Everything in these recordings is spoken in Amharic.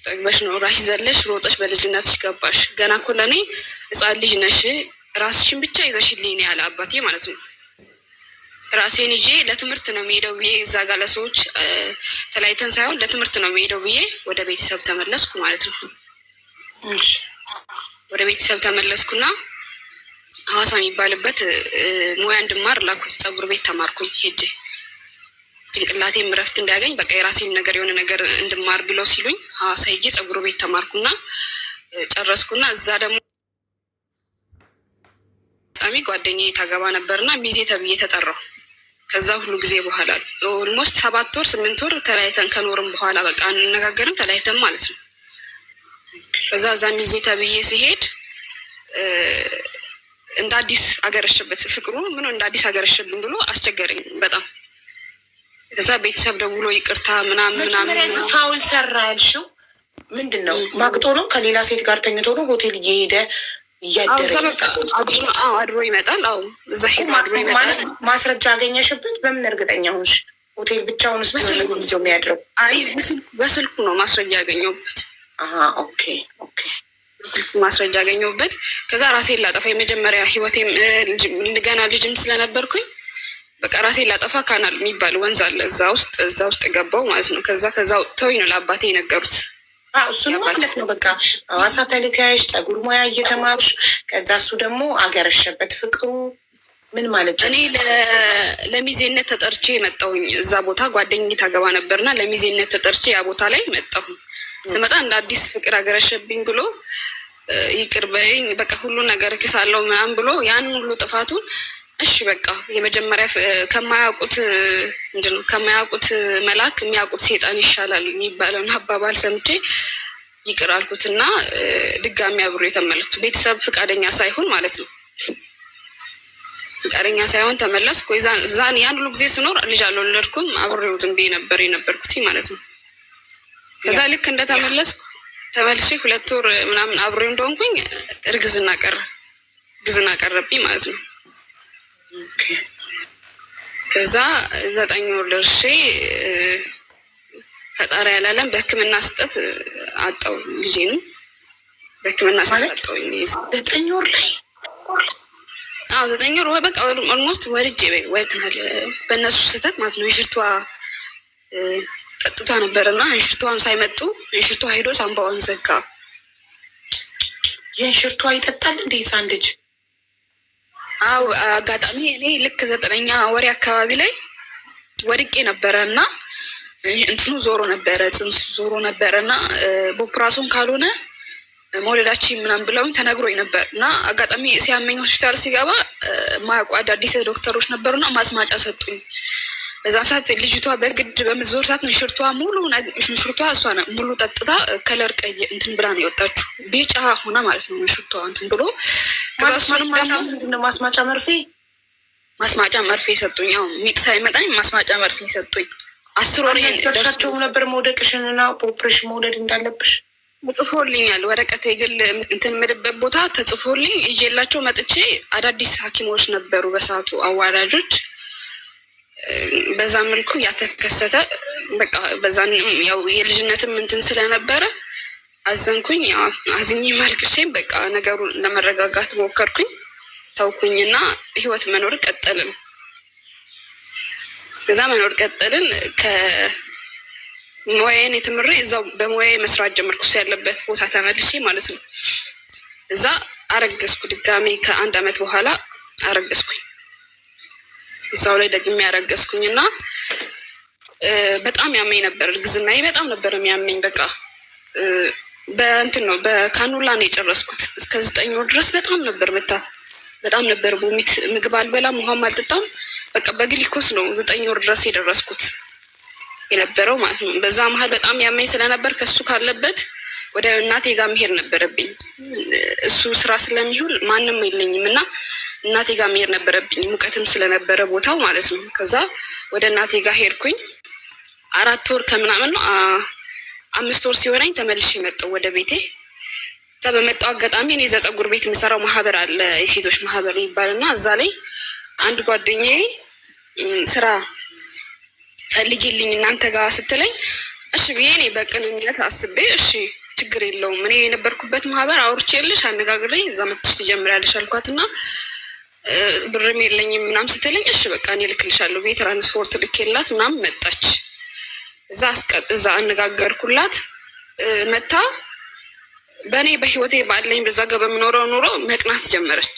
ጠግበሽ ነው ራሽ ዘለሽ ሮጠሽ በልጅነትሽ ገባሽ። ገና እኮ ለእኔ ህፃን ልጅ ነሽ፣ ራስሽን ብቻ ይዘሽልኝ ነው ያለ አባቴ ማለት ነው። ራሴን ይዤ ለትምህርት ነው የሚሄደው ብዬ እዛ ጋር ለሰዎች ተለያይተን ሳይሆን ለትምህርት ነው የሚሄደው ብዬ ወደ ቤተሰብ ተመለስኩ ማለት ነው። ወደ ቤተሰብ ተመለስኩና ሐዋሳ የሚባልበት ሙያ እንድማር ላኩኝ። ፀጉር ቤት ተማርኩኝ ሄጄ ጭንቅላቴም እረፍት እንዲያገኝ በቃ የራሴም ነገር የሆነ ነገር እንድማር ብለው ሲሉኝ ሐዋሳ ሄጄ ፀጉር ቤት ተማርኩና ጨረስኩና እዛ ደግሞ በጣም ጓደኛዬ ታገባ ነበርና ሚዜ ተብዬ ተጠራሁ። ከዛ ሁሉ ጊዜ በኋላ ኦልሞስት 7 ወር 8 ወር ተለያይተን ከኖርም በኋላ በቃ አንነጋገርም ተለያይተን ማለት ነው። ከዛ እዛ ሚዜ ተብዬ ሲሄድ እንደ አዲስ አገረሸበት ፍቅሩ ምን እንደ አዲስ አገረሸብኝ ብሎ አስቸገረኝ በጣም። ከዛ ቤተሰብ ደውሎ ይቅርታ ምናምን ፋውል ሰራ ያልሽው ምንድን ነው? ማግጦ ነው ከሌላ ሴት ጋር ተኝቶ ነው ሆቴል እየሄደ አድሮ ይመጣል። አዎ እዛ ሄዶ አድሮ ይመጣል። ማስረጃ አገኘሽበት? በምን እርግጠኛ ሆንሽ? ሆቴል ብቻውንስ ቢሆን ልጅ የሚያድረው? አይ በስልኩ ነው ማስረጃ ያገኘሁበት። ኦኬ ማስረጃ ያገኘሁበት። ከዛ ራሴን ላጠፋ የመጀመሪያ ህይወቴም ገና ልጅም ስለነበርኩኝ በቃ ራሴን ላጠፋ ካናል የሚባል ወንዝ አለ እዛ ውስጥ ገባው ማለት ነው። ከዛ ተውኝ ነው ለአባቴ የነገሩት። እሱን ማለት ነው በቃ ሐዋሳ ተልካያሽ ፀጉር ሙያ እየተማርሽ ከዛ እሱ ደግሞ አገረሸበት ፍቅሩ ምን ማለት ነው? እኔ ለሚዜነት ተጠርቼ መጣሁኝ እዛ ቦታ ጓደኛዬ ታገባ ነበርና ለሚዜነት ተጠርቼ ያ ቦታ ላይ መጣሁ። ስመጣ እንደ አዲስ ፍቅር አገረሸብኝ ብሎ ይቅር በይኝ በቃ ሁሉ ነገር ክሳለው ምናምን ብሎ ያን ሁሉ ጥፋቱን እሺ በቃ የመጀመሪያ ከማያውቁት መልአክ የሚያውቁት ሴጣን ይሻላል የሚባለውን አባባል ሰምቼ ይቅር አልኩትና ድጋሚ አብሮ የተመለስኩት ቤተሰብ ፍቃደኛ ሳይሆን ማለት ነው። ፍቃደኛ ሳይሆን ተመለስኩ። ዛን ያን ሁሉ ጊዜ ስኖር ልጅ አልወለድኩም። አብሬው ዝም ብዬ ነበር የነበርኩት ማለት ነው። ከዛ ልክ እንደተመለስኩ ተመልሼ 2 ወር ምናምን አብሬው እንደሆንኩኝ እርግዝና ቀረብኝ ማለት ነው። ከዛ 9 ወር ደርሼ ፈጣሪ ያላለም በሕክምና ስጠት አጣው ልጄን በሕክምና ስጠት አጣው። 9 ወር ላይ 9 ወር በቃ ኦልሞስት ወልጄ ወልተናል በእነሱ ስህተት ማለት ነው። የሽርቷ ጠጥቷ ነበርና የሽርቷን ሳይመጡ የሽርቷ ሄዶ ሳምባዋን ዘጋ። የሽርቷ ይጠጣል እንዴ ህፃን ልጅ? አጋጣሚ እኔ ልክ 9ኛ ወሬ አካባቢ ላይ ወድቄ ነበረ እና እንትኑ ጽንሱ ዞሮ ነበረ እና በኦፕራሲዮን ካልሆነ መውለዳችን ምናምን ብለውኝ ተነግሮኝ ነበር እና አጋጣሚ ሲያመኝ ሆስፒታል ሲገባ ማያውቁ አዳዲስ ዶክተሮች ነበሩና ማስማጫ ሰጡኝ። በዛ ሰዓት ልጅቷ በግድ በምትዞር ሰዓት ሽርቷ እሷ ሙሉ ጠጥታ ከለር ቀይ እንትን ብላ ነው የወጣችው። ቢጫ ሆና ማለት ነው ሽርቷ እንትን ብሎ ማስማጫ መርፌ ሰጡኝ። ያው ሚጥ ሳይመጣኝ ማስማጫ መርፌ ሰጡኝ። 10 ወር ደርሳቸው ነበር መውደቅሽንና ኦፕሬሽን መውለድ እንዳለብሽ ተጽፎልኛል። ወረቀት የግል እንትን የምልበት ቦታ ተጽፎልኝ ይዤላቸው መጥቼ አዳዲስ ሐኪሞች ነበሩ በሰዓቱ አዋላጆች። በዛ መልኩ ያተከሰተ በቃ በዛን ያው የልጅነትም እንትን ስለነበረ አዘንኩኝ። አዝኜ ማልቅሼም በቃ ነገሩን ለመረጋጋት ሞከርኩኝ። ተውኩኝና ህይወት መኖር ቀጠልን። በዛ መኖር ቀጠልን። ከሙያዬን የተምሬ እዛው በሙያዬ መስራት ጀመርኩ። እሱ ያለበት ቦታ ተመልሼ ማለት ነው። እዛ አረገዝኩ ድጋሜ ከ1 አመት በኋላ አረገዝኩኝ። እዛው ላይ ደግሜ ያረገዝኩኝና በጣም ያመኝ ነበር። እርግዝናዬ በጣም ነበር የሚያመኝ። በቃ በእንትን ነው በካኑላ ነው የጨረስኩት። እስከ 9 ወር ድረስ በጣም ነበር ቦሚት፣ ምግብ አልበላም፣ ውሃም አልጠጣም። በቃ በግሊኮስ ነው 9 ወር ድረስ የደረስኩት የነበረው ማለት ነው። በዛ መሀል በጣም ያመኝ ስለነበር ከሱ ካለበት ወደ እናቴ ጋር መሄድ ነበረብኝ። እሱ ስራ ስለሚውል ማንም የለኝም እና እናቴ ጋር መሄድ ነበረብኝ። ሙቀትም ስለነበረ ቦታው ማለት ነው። ከዛ ወደ እናቴ ጋር ሄድኩኝ። 4 ወር ከምናምን ነው 5 ወር ሲሆነኝ ተመልሼ መጣሁ ወደ ቤቴ። እዛ በመጣው አጋጣሚ እኔ እዛ ፀጉር ቤት የምሰራው ማህበር አለ የሴቶች ማህበር ይባልና እዛ ላይ አንድ ጓደኛዬ ስራ ፈልጊልኝ እናንተ ጋር ስትለኝ እሺ ብዬ እኔ በቅንነት አስቤ እሺ ችግር የለውም እኔ የነበርኩበት ማህበር አውርቼልሽ አነጋግሬ እዛ መጥተሽ ትጀምሪያለሽ አልኳት እና ብርም የለኝም ምናምን ስትለኝ እሺ በቃ እኔ ልክልሻለሁ ብዬ ትራንስፖርት ልኬላት ምናምን መጣች። እዛ አነጋገርኩላት መታ በእኔ በህይወቴ ባለኝ በዛ ጋር በምኖረው ኑሮ መቅናት ጀመረች።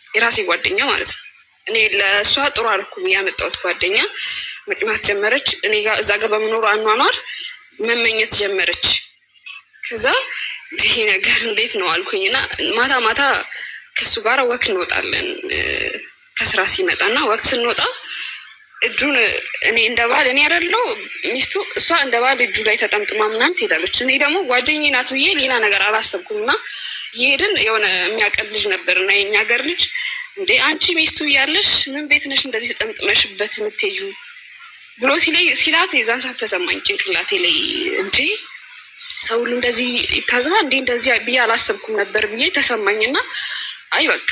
የራሴ ጓደኛ ማለት ነው። እኔ ለእሷ ጥሩ አልኩ ያመጣሁት ጓደኛ መቅናት ጀመረች። እኔ ጋር እዛ ጋር በምኖረው አኗኗር መመኘት ጀመረች። ከዛ ይሄ ነገር እንዴት ነው አልኩኝና ማታ ማታ ከሱ ጋር ወክ እንወጣለን ከስራ ሲመጣ እና ወክ ስንወጣ እጁን እኔ እንደ ባል እኔ አይደለው ሚስቱ እሷ እንደ ባል እጁ ላይ ተጠምጥማ ምናምን ትሄዳለች። እኔ ደግሞ ጓደኛዬ ናት ብዬ ሌላ ነገር አላሰብኩም እና ይሄድን የሆነ የሚያቀል ልጅ ነበር እና የኛ ሀገር ልጅ እንዴ አንቺ ሚስቱ እያለሽ ምን ቤት ነሽ እንደዚህ ተጠምጥመሽበት የምትሄጂው ብሎ ሲላት የዛን ሰዓት ተሰማኝ ጭንቅላቴ ላይ እንዴ ሰው ሁሉ እንደዚህ ይታዘባል እንዴ እንደዚህ ብዬ አላሰብኩም ነበር ብዬ ተሰማኝና አይ በቃ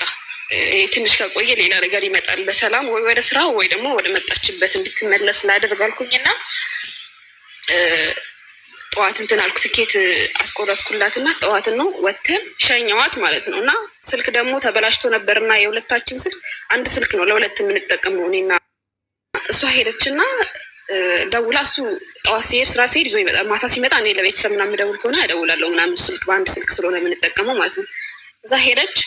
ትንሽ ከቆየ ሌላ ነገር ይመጣል በሰላም ወይ ወደ ስራ ወይ ደግሞ ወደ መጣችበት እንድትመለስ ላደርጋልኩኝና ጠዋት እንትን አልኩ ትኬት አስቆረጥኩላትና ጠዋትን ነው ወተን ሸኛዋት ማለት ነው። እና ስልክ ደግሞ ተበላሽቶ ነበርና የሁለታችን ስልክ አንድ ስልክ ነው ለሁለት የምንጠቀመው እኔና እሷ ሄደችና ደውላ እሱ ጠዋት ሲሄድ ስራ ሲሄድ ይዞ ይመጣል። ማታ ሲመጣ እኔ ለቤተሰብ ምናምን ደውል ከሆነ እደውላለሁ ምናምን ስልክ በአንድ ስልክ ስለሆነ የምንጠቀመው ማለት ነው። እዛ ሄደች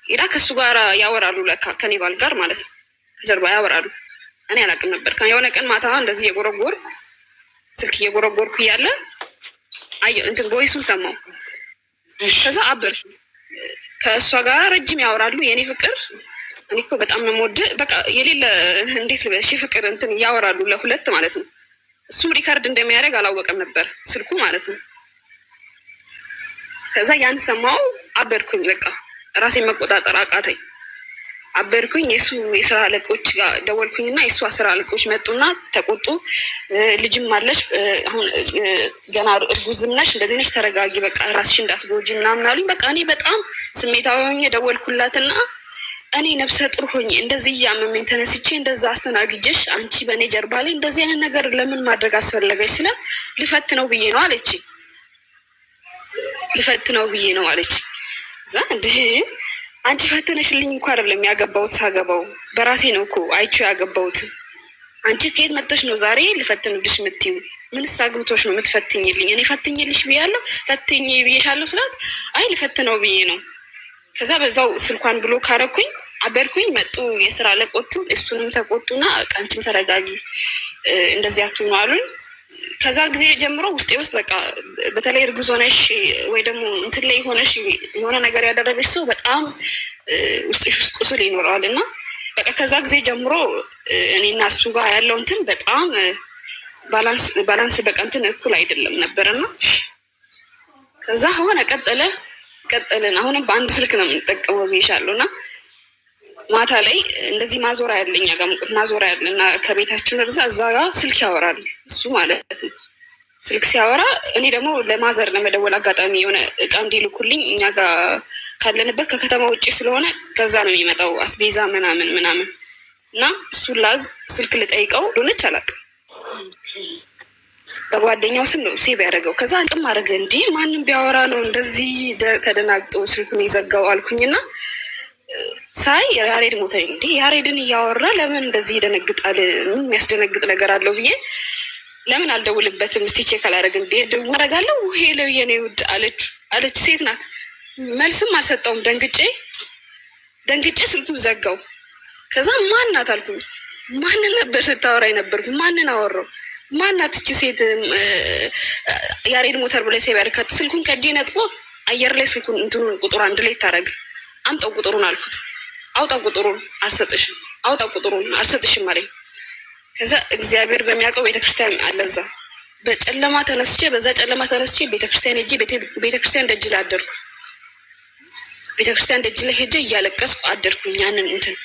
ሄዳ ከእሱ ጋር ያወራሉ ለካ ከኔ ባል ጋር ማለት ነው። ከጀርባ ያወራሉ። እኔ አላውቅም ነበር። የሆነ ቀን ማታ እንደዚህ እየጎረጎርኩ ስልክ እየጎረጎርኩ እያለ አየሁ እንትን ቮይሱን ሰማሁ። ከዛ አበርኩ። ከእሷ ጋር ረጅም ያወራሉ። የኔ ፍቅር እኔ እኮ በጣም ነው የምወድህ በቃ የሌለ እንዴት ልበልሽ ፍቅር እንትን ያወራሉ ለሁለት ማለት ነው። እሱም ሪካርድ እንደሚያደርግ አላወቀም ነበር ስልኩ ማለት ነው። ከዛ ያን ሰማሁ አበርኩኝ። በቃ ራሴን መቆጣጠር አቃተኝ። አበርኩኝ። የሱ የስራ አለቆች ጋር ደወልኩኝና የእሷ ስራ አለቆች መጡና ተቆጡ። ልጅም አለሽ አሁን ገና እርጉዝም ነሽ እንደዚህ ነሽ ተረጋጊ በቃ ራስሽ እንዳትጎጂ ምናምን አሉኝ። በቃ እኔ በጣም ስሜታዊ ሆኜ ደወልኩላትና እኔ ነፍሰ ጡር ሆኜ እንደዚህ እያመመኝ ተነስቼ እንደዛ አስተናግጀሽ አንቺ በእኔ ጀርባ ላይ እንደዚህ አይነት ነገር ለምን ማድረግ አስፈለገች? ስለ ልፈት ነው ብዬ ነው አለች። ልፈት ነው ብዬ ነው አለች። እዛ እንደ አንቺ ፈተነሽልኝ እንኳ አይደለም ያገባሁት ሳገባው በራሴ ነው እኮ አይቼው ያገባሁት። አንቺ ከየት መጥተሽ ነው ዛሬ ልፈትንልሽ የምትይው? ምንስ አግብቶሽ ነው የምትፈትኝልኝ? እኔ ፈትኝልሽ ብያለሁ ፈትኝ ብዬሻለሁ ስላት አይ ልፈት ነው ብዬ ነው። ከዛ በዛው ስልኳን ብሎ ካረኩኝ አበርኩኝ። መጡ የስራ አለቆቹ እሱንም ተቆጡና አንቺም ተረጋጊ እንደዚህ አትሆኑ አሉኝ። ከዛ ጊዜ ጀምሮ ውስጤ ውስጥ በቃ በተለይ እርጉዝ ሆነሽ ወይ ደግሞ እንትን ላይ ሆነሽ የሆነ ነገር ያደረገች ሰው በጣም ውስጥሽ ውስጥ ቁስል ይኖረዋል እና በቃ ከዛ ጊዜ ጀምሮ እኔና እሱ ጋር ያለው እንትን በጣም ባላንስ በቃ እንትን እኩል አይደለም ነበርና ከዛ ሆነ ቀጠልን። አሁንም በአንድ ስልክ ነው የምንጠቀመው ብዬሻለሁ እና ማታ ላይ እንደዚህ ማዞሪያ ያለኝ ጋር ሙቀት ማዞሪያ ያለ እና ከቤታችን እዛ ጋር ስልክ ያወራል እሱ ማለት ነው። ስልክ ሲያወራ እኔ ደግሞ ለማዘር ለመደወል አጋጣሚ የሆነ እቃ እንዲልኩልኝ እኛ ጋር ካለንበት ከከተማ ውጭ ስለሆነ ከዛ ነው የሚመጣው አስቤዛ ምናምን እና እሱን ላዝ ስልክ ልጠይቀው ሆነች አላውቅም። በጓደኛው ስም ነው ሴቭ ያደረገው። ከዛ አንቅም አደረገ እንዲህ ማንም ቢያወራ ነው እንደዚህ ተደናግጦ ስልኩን የዘጋው አልኩኝና ሳይ ያሬድ ሞተ እንዴ ያሬድን እያወራ ለምን እንደዚህ ይደነግጣል? ምን የሚያስደነግጥ ነገር አለው ብዬ ለምን አልደውልበትም እስቲ ቼክ አላደረግም ብዬ ደውል አደርጋለሁ። ሄሎ የኔ ውድ አለች ሴት ናት። መልስም አልሰጠውም። ደንግጬ ስልኩን ዘጋው። ከዛ ማን ናት አልኩኝ። ማንን ነበር ስታወራ የነበርኩ? ማንን አወራው? ማናት እቺ ሴት? ያሬድ ሞተር ብለ ሴቭ ያደረካት ስልኩን ከእጄ ነጥቆ አየር ላይ ስልኩን እንትኑን ቁጥሩ አንድ ላይ ታረግ አምጣው ቁጥሩን አልኩት። አውጣው ቁጥሩን አልሰጥሽም፣ አውጣው ቁጥሩን አልሰጥሽም አለኝ። ከዛ እግዚአብሔር በሚያውቀው ቤተክርስቲያን አለዛ በዛ ጨለማ ተነስቼ ቤተክርስቲያን ሄጄ ቤተክርስቲያን ደጅ ላይ አደርኩ። ቤተክርስቲያን ደጅ ላይ ሄጄ እያለቀስኩ አደርኩኝ ያንን እንትን።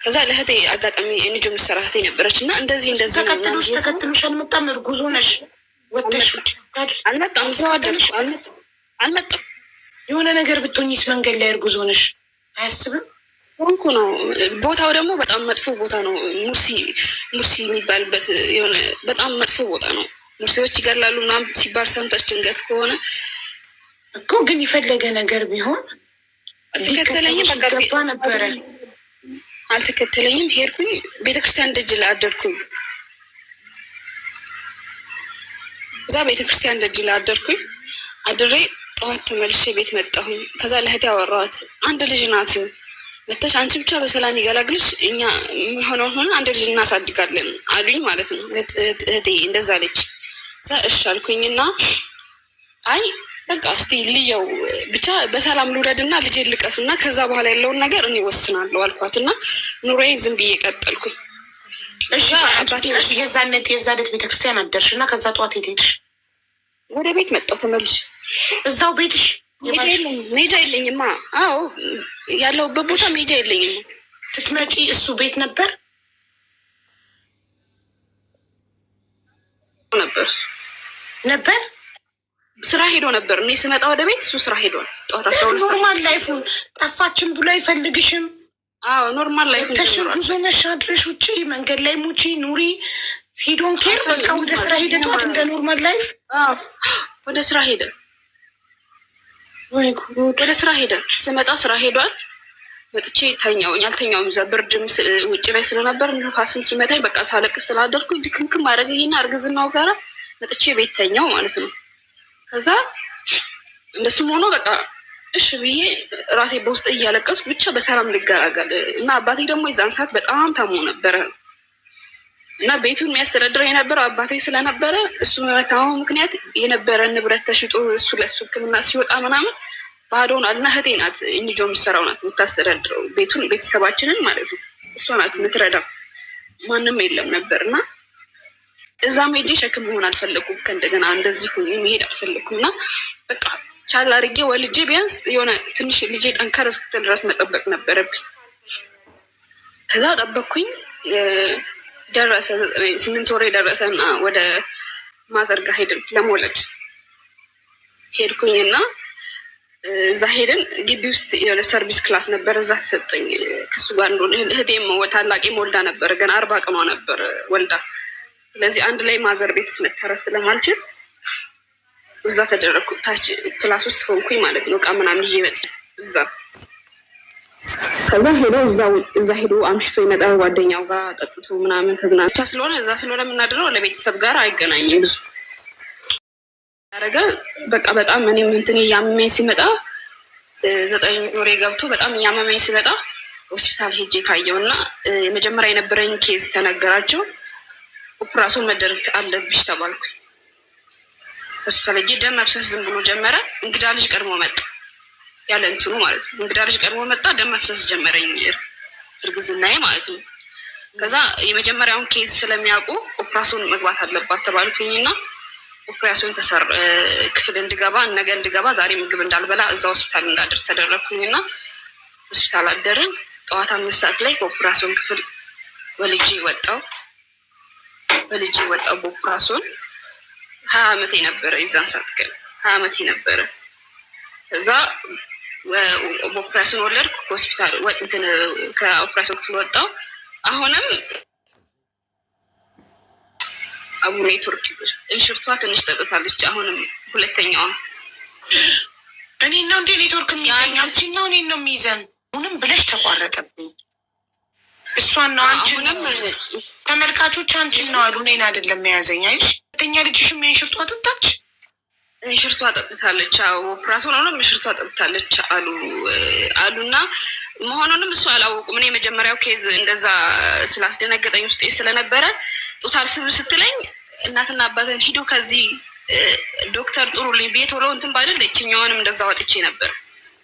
ከዛ ለእህቴ አጋጣሚ የንጆ ምሰራ እህቴ ነበረች እና እንደዚህ ተከትሎሽ አልመጣም? እርጉዝ ሆነሽ ወጥተሽ አልመጣም። እዛው አደርኩ አልመጣም። የሆነ ነገር ብትሆኝስ መንገድ ላይ እርጉዝ ሆነሽ አያስብም? ሆንኩ ነው። ቦታው ደግሞ በጣም መጥፎ ቦታ ነው። ሙርሲ የሚባልበት የሆነ በጣም መጥፎ ቦታ ነው ሙርሲዎች ይገላሉ ምናምን ሲባል ሰምተሽ ድንገት ከሆነ እኮ ግን የፈለገ ነገር ቢሆን አልተከተለኝም። ገባ ነበረ። አልተከተለኝም። ሄድኩኝ ቤተክርስቲያን ደጅ ላይ አደርኩኝ። እዛ ቤተክርስቲያን ደጅ ላይ አደርኩኝ። አድሬ ጠዋት ተመልሼ ቤት መጣሁኝ። ከዛ ለእህቴ አወራኋት። አንድ ልጅ ናት መተሽ አንቺ ብቻ በሰላም ይገላግልሽ፣ እኛ የሚሆነውን ሆነ አንድ ልጅ እናሳድጋለን አሉኝ ማለት ነው። እህቴ እንደዛ አለች። እዛ እሺ አልኩኝና አይ በቃ እስቲ ልየው ብቻ በሰላም ልውለድና ልጄን ልቀፍና ከዛ በኋላ ያለውን ነገር እኔ ወስናለሁ አልኳትና ኑሮዬን ዝም ብዬ ቀጠልኩኝ። እሺ አባቴ የዛነት ቤተክርስቲያን አደርሽና ከዛ ጠዋት የት ሄድሽ? ወደ ቤት መጣሁ ተመልሼ። እዛው ቤትሽ? ሜጃ የለኝማ። አዎ ያለሁበት ቦታ ሜጃ የለኝም። ስትመጪ እሱ ቤት ነበር ስራ ሄዶ ነበር። እኔ ስመጣ ወደ ቤት እሱ ስራ ሄዷል። ጠዋት 12 ኖርማል ላይፉን ጠፋችን ብሎ አይፈልግሽም። አዎ ኖርማል ላይፉን ተሽን ጉዞ መሻድረሽ ውጪ መንገድ ላይ ሙቺ ኑሪ ሂዶን ኬር በቃ ወደ ስራ ሄደ። ጠዋት እንደ ኖርማል ላይፍ ወደ ስራ ሄደ። ወደ ስራ ሄደ። ስመጣ ስራ ሄዷል። መጥቼ ተኛውኝ። አልተኛውም። እዛ ብርድም ውጭ ላይ ስለነበር ንፋስም ሲመታኝ በቃ ሳለቅስ ስላደርኩኝ ድክምክም አደረገኝና እርግዝናው ጋራ መጥቼ ቤት ተኛው ማለት ነው። ከዛ እንደሱም ሆኖ በቃ እሺ ብዬ ራሴ በውስጥ እያለቀስኩ ብቻ በሰላም ልገላገል እና አባቴ ደግሞ የዛን ሰዓት በጣም ታሞ ነበረ እና ቤቱን የሚያስተዳድረው የነበረው አባቴ ስለነበረ እሱ በመታመሙ ምክንያት የነበረ ንብረት ተሽጦ እሱ ለሱ ሕክምና ሲወጣ ምናምን ባዶ ሆኗል። እና እህቴ ናት እንጆ የምትሰራው ናት የምታስተዳድረው ቤቱን ቤተሰባችንን ማለት ነው። እሷ ናት የምትረዳው። ማንም የለም ነበር እና እዛም ሄጄ ሸክም መሆን አልፈለኩም። ከእንደገና እንደዚህ ሆኜ መሄድ አልፈለኩም እና በቃ ቻል አድርጌ ወልጄ ቢያንስ የሆነ ትንሽ ልጄ ጠንከር እስክትል ድረስ መጠበቅ ነበረብኝ። ከዛ ጠበቅኩኝ። ደረሰ 8 ወር ደረሰ እና ወደ ማዘርጋ ሄድን ለመውለድ ሄድኩኝና እዛ ሄድን። ግቢ ውስጥ የሆነ ሰርቪስ ክላስ ነበር። እዛ ተሰጠኝ ከሱ ጋር እንደሆነ እህቴም ታላቄም ወልዳ ነበር። ገና 40 ቀኗ ነበር ወልዳ። ስለዚህ አንድ ላይ ማዘር ቤት ውስጥ መታረስ ስለማልችል እዛ ተደረግኩ። ታች ክላስ ውስጥ ሆንኩኝ ማለት ነው። እቃ ምናምን ይዤ መጣ እዛ። ከዛ እዛ ሄዶ አምሽቶ ይመጣል ጓደኛው ጋር ጠጥቶ ምናምን ተዝናንቻ ስለሆነ እዛ ስለሆነ የምናድረው ለቤተሰብ ጋር አይገናኝም ብዙ ያደረገ በቃ በጣም እኔም እንትን እያመመኝ ሲመጣ 9 ወሬ ገብቶ በጣም እያመመኝ ሲመጣ ሆስፒታል ሄጄ ታየው እና የመጀመሪያ የነበረኝ ኬዝ ተነገራቸው። ኦፕራሲዮን መደረግ አለብሽ ተባልኩኝ። ሆስፒታል ሄጄ ደም መፍሰስ ዝም ብሎ ጀመረ። እንግዳ ልጅ ቀድሞ መጣ ያለ እንትኑ ማለት ነው። እንግዳ ልጅ ቀድሞ መጣ። ደም መፍሰስ ጀመረኝ እርግዝናዬ ማለት ነው። ከዛ የመጀመሪያውን ኬዝ ስለሚያውቁ ኦፕራሲዮን መግባት አለባት ተባልኩኝና ኦፕራሲዮን ክፍል እንድገባ ነገ እንድገባ ዛሬ ምግብ እንዳልበላ እዛ ሆስፒታል እንዳድር ተደረግኩኝና ሆስፒታል አደርን። ጠዋት 5 ሰዓት ላይ ከኦፕራሲዮን ክፍል ወልጄ ወጣው በኦፕራሲዮን 20 ዓመቴ ነበረ። የዛን ሰዓት ግን 20 ዓመቴ ነበረ። ከዛ በኦፕራሲዮን ወለድኩ። ሆስፒታል ከኦፕራሲዮን ክፍል ወጣው። አሁንም አቡ ኔትወርክ እንሽርቷ ትንሽ ጠጥታለች። አሁንም ሁለተኛዋ እኔ ነው እንደ ኔትወርክ የሚያኝ አንቺን ነው እኔን ነው የሚይዘን። አሁንም ብለሽ ተቋረጠብኝ። እሷን ነው አንቺን ነው ተመልካቾች አንቺን ነው አሉ እኔን አይደለም የያዘኝ። አይሽ ሁለተኛ ልጅሽም እንሽርቷ ጠጣች። እንሽርቷ ጠጥታለች። አዎ ኦፕራሲዮኑንም እንሽርቷ ጠጥታለች አሉና መሆኑንም እሱ አላወቁም። እኔ የመጀመሪያው ኬዝ እንደዛ ስላስደነገጠኝ ውስጤ ስለነበረ ጡት አልስብ ስትለኝ እናትና አባትን ሂዱ ከዚህ ዶክተር ጥሩልኝ ብዬ ቶሎ እንትን ባይደል እችኛዋንም እንደዛ ወጥቼ ነበር።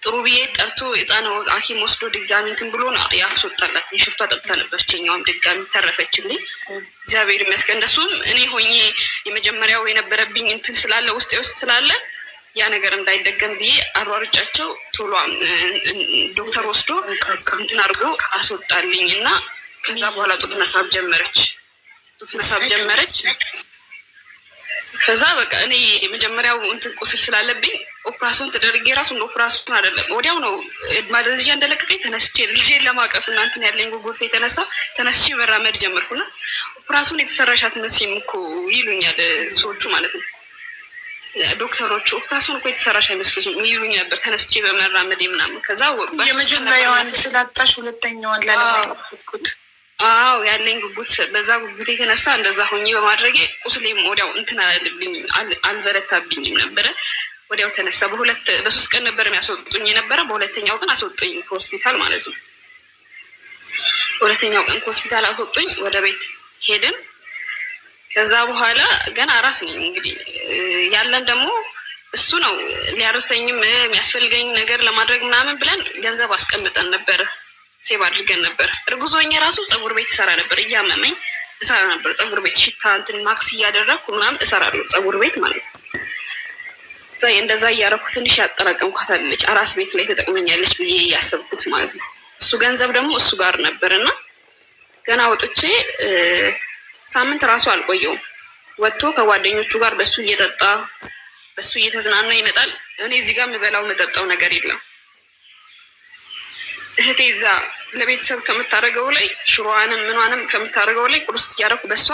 ጥሩ ብዬ ጠርቶ የህፃን ሐኪም ወስዶ ድጋሚ እንትን ብሎ ያስወጣላት። እንሽርቷ ጠጥታ ነበር። እችኛዋም ድጋሚ ተረፈችልኝ። እግዚአብሔር ይመስገን። እንደሱም እኔ ሆኜ የመጀመሪያው የነበረብኝ እንትን ስላለ ውስጤ ውስጥ ስላለ ያ ነገር እንዳይደገም ብዬ አሯርጫቸው ቶሎ ዶክተር ወስዶ እንትን አድርጎ አስወጣልኝ እና ከዛ በኋላ ጡት መሳብ ጀመረች። ከዛ በቃ እኔ የመጀመሪያው እንትን ቁስል ስላለብኝ ኦፕራሲዮን ተደርጌ ራሱ ኦፕራሲዮን አይደለም ወዲያው ነው ማደንዘዣ እንደለቀቀኝ ተነስቼ ልጄን ለማቀፍ እና እንትን ያለኝ ጉጉት የተነሳ ተነስቼ መራመድ ጀመርኩና ኦፕራሲዮን የተሰራሽ አትመስይም እኮ ይሉኛል ሰዎቹ ማለት ነው ዶክተሮቹ። ኦፕራሲዮን እኮ የተሰራሽ አይመስልሽም ይሉኝ ነበር ተነስቼ በመራመድ ምናምን። ከዛ የመጀመሪያዋን ስላጣሽ ሁለተኛዋን ላለማለት አዎ ያለኝ ጉጉት በዛ ጉጉት የተነሳ እንደዛ ሆኜ በማድረጌ ቁስሌም ወዲያው እንትን አልበረታብኝም ነበረ። ወዲያው ተነሳ። በሶስት ቀን ነበር የሚያስወጡኝ የነበረ። በሁለተኛው ቀን አስወጡኝ ከሆስፒታል ማለት ነው። በሁለተኛው ቀን ከሆስፒታል አስወጡኝ። ወደ ቤት ሄድን። ከዛ በኋላ ገና አራስ ነኝ እንግዲህ ያለን ደግሞ እሱ ነው ሊያርሰኝም የሚያስፈልገኝ ነገር ለማድረግ ምናምን ብለን ገንዘብ አስቀምጠን ነበረ ሴቭ አድርገን ነበር። እርጉዞኝ ራሱ ፀጉር ቤት እሰራ ነበር። እያመመኝ እሰራ ነበር ፀጉር ቤት ሽታ እንትን ማክስ እያደረግኩ ምናምን እሰራለሁ ፀጉር ቤት ማለት ነው። እንደዛ እያደረኩ ትንሽ ያጠራቀምኳት አለች አራስ ቤት ላይ ተጠቅመኛለች ብዬ እያሰብኩት ማለት ነው። እሱ ገንዘብ ደግሞ እሱ ጋር ነበር እና ገና ወጥቼ ሳምንት ራሱ አልቆየውም። ወጥቶ ከጓደኞቹ ጋር በሱ እየጠጣ በሱ እየተዝናና ይመጣል። እኔ እዚህ ጋር የምበላው የምጠጣው ነገር የለም። እህቴ እዛ ለቤተሰብ ከምታደርገው ላይ ሽሮዋንም ምኗንም ከምታደርገው ላይ ቁርስ እያደረኩ በሷ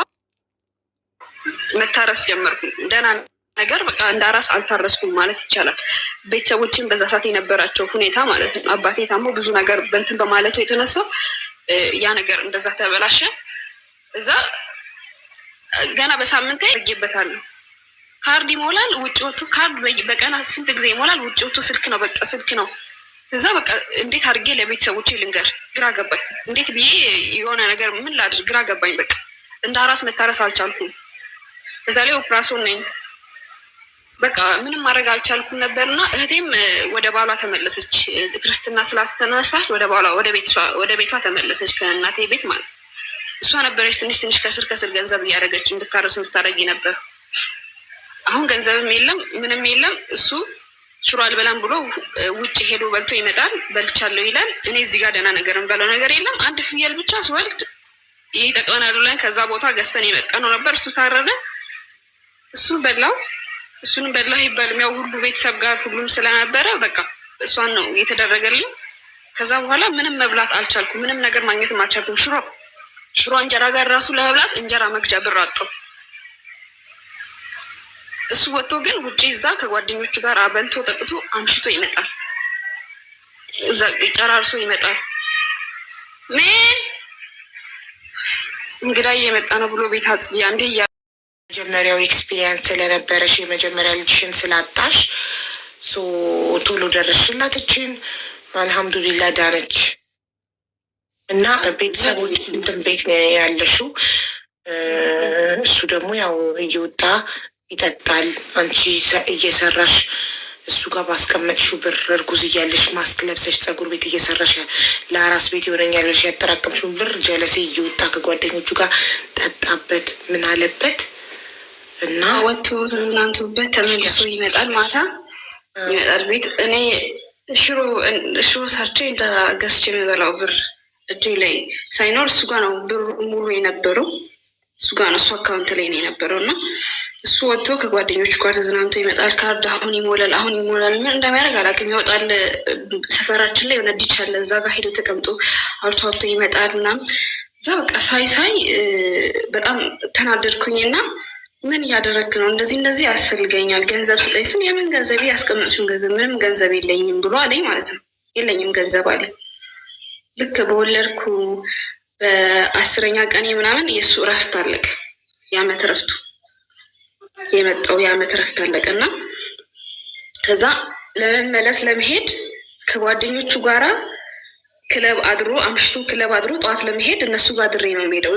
መታረስ ጀመርኩ። ደህና ነገር በቃ እንደ አራስ አልታረስኩም ማለት ይቻላል። ቤተሰቦችን በዛ ሰዓት የነበራቸው ሁኔታ ማለት ነው። አባቴ ታሞ ብዙ ነገር በንትን በማለቱ የተነሳ ያ ነገር እንደዛ ተበላሸ። እዛ ገና በሳምንት ያርጌበታለሁ። ካርድ ይሞላል ውጭ ወጥቶ ካርድ በቀን ስንት ጊዜ ይሞላል ውጭ ወጥቶ ስልክ ነው በቃ ስልክ ነው። እዛ በቃ እንዴት አድርጌ ለቤተሰቦቼ ልንገር ግራ ገባኝ። እንዴት ብዬ የሆነ ነገር ምን ላድርግ ግራ ገባኝ። በቃ እንደ አራስ መታረስ አልቻልኩም። በዛ ላይ ኦፕራሲዮን ነኝ። በቃ ምንም ማድረግ አልቻልኩም ነበርና እህቴም ወደ ባሏ ተመለሰች። ክርስትና ስላስተነሳች ወደ ቤቷ ተመለሰች ከእናቴ ቤት ማለት። እሷ ነበረች ትንሽ ከስር ገንዘብ እያደረገች እንድታረስ ታደርጊ ነበር። አሁን ገንዘብም የለም ምንም የለም። እሱ ሽሮ አልበላም ብሎ ውጭ ሄዶ በልቶ ይመጣል። በልቻለሁ ይላል። እኔ እዚህ ጋር ደህና ነገር እንበለው ነገር የለም። አንድ ፍየል ብቻ ስወልድ ይህ ጠቅመናል ብለን ከዛ ቦታ ገዝተን የመጣ ነው ነበር። እሱ ታረደ። እሱን በላው ይባልም ያው ሁሉ ቤተሰብ ጋር ሁሉም ስለነበረ በቃ እሷን ነው የተደረገልኝ። ከዛ በኋላ ምንም መብላት አልቻልኩም። ምንም ነገር ማግኘትም አልቻልኩም። ሽሮ እንጀራ ጋር ራሱ ለመብላት እንጀራ መግጃ ብር አጣሁ። እሱ ወጥቶ ግን ውጪ እዛ ከጓደኞቹ ጋር አበልቶ ጠጥቶ አምሽቶ ይመጣል። እዛ ጨራርሶ ይመጣል። ምን እንግዳ እየመጣ ነው ብሎ ቤት አጽያ እንዴ መጀመሪያው ኤክስፒሪየንስ ስለነበረሽ የመጀመሪያ ልጅሽን ስላጣሽ ቶሎ ደረስሽላት። እችን አልሐምዱሊላ ዳነች እና ቤተሰቦች እንትን ቤት ነው ያለሽው። እሱ ደግሞ ያው እየወጣ ይጠጣል። አንቺ እየሰራሽ እሱ ጋር ባስቀመጥሽው ብር እርጉዝ እያለሽ ማስክ ለብሰሽ ፀጉር ቤት እየሰራሽ ለአራስ ቤት ይሆነኛል ብለሽ ያጠራቀምሽውን ብር ጀለሴ እየወጣ ከጓደኞቹ ጋር ጠጣበት ምን አለበት እና ወጥቶ ተዝናንቶበት ተመልሶ ይመጣል። ማታ ይመጣል ቤት። እኔ ሽሮ ሰርቼ ገዝቼ የሚበላው ብር እጄ ላይ ሳይኖር እሱ ጋር ነው ብሩ ሙሉ የነበረው። እሱ ጋር ነው እሱ አካውንት ላይ ነው የነበረው እና እሱ ወጥቶ ከጓደኞቹ ጋር ተዝናንቶ ይመጣል። ካርድ አሁን ይሞላል ምን እንደሚያደርግ አላውቅም። ይወጣል። ሰፈራችን ላይ የሆነ ዲች አለ። እዛ ጋር ሄዶ ተቀምጦ አርቶ ይመጣል ምናምን። እዛ በቃ ሳይ በጣም ተናደድኩኝና ምን እያደረግክ ነው? እንደዚህ ያስፈልገኛል ገንዘብ ስጠኝ ስም የምን ገንዘብ ያስቀመጥሽውን ገንዘብ ምንም ገንዘብ የለኝም ብሎ አለኝ ማለት ነው። የለኝም ገንዘብ አለኝ። ልክ በወለድኩ በ10ኛ ቀኔ ምናምን የእሱ እረፍት አለቀ። የዓመት እረፍቱ የመጣው የዓመት እረፍት አለቀ እና ከዛ ለመመለስ ለመሄድ ከጓደኞቹ ጋራ ክለብ አድሮ አምሽቶ ክለብ አድሮ ጠዋት ለመሄድ እነሱ ጋር ድሬ ነው የሚሄደው።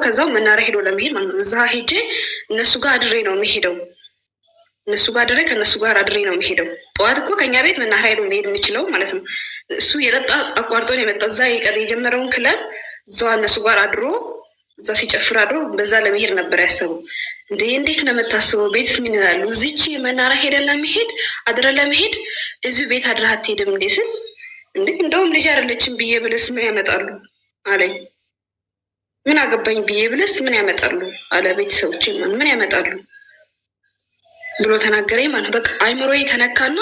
ከዛው መናሪያ ሄዶ ለመሄድ ማለት ነው። እዛ ሄጄ እነሱ ጋር አድሬ ነው የሚሄደው። እነሱ ጋር አድሬ ከእነሱ ጋር አድሬ ነው የሚሄደው። ጠዋት እኮ ከኛ ቤት መናሪያ ሄዶ መሄድ የሚችለው ማለት ነው። እሱ የጠጣ አቋርጦ ነው የመጣው። እዛ የጀመረውን ክለብ እዛው እነሱ ጋር አድሮ እዛ ሲጨፍር አድሮ በዛ ለመሄድ ነበር ያሰቡ። እንዴት ነው የምታስበው? ቤትስ ምን ይላሉ? እዚች መናሪያ ሄደን ለመሄድ አድረ ለመሄድ እዚሁ ቤት አድረህ አትሄድም እንዴ ስል እንደውም ልጅ አይደለችም ብዬ ብለስ ምን ያመጣሉ አለኝ። ምን አገባኝ ብዬ ብለስ ምን ያመጣሉ አለ። ቤተሰቦች ምን ያመጣሉ ብሎ ተናገረኝ ማለት በቃ አይምሮዬ ተነካና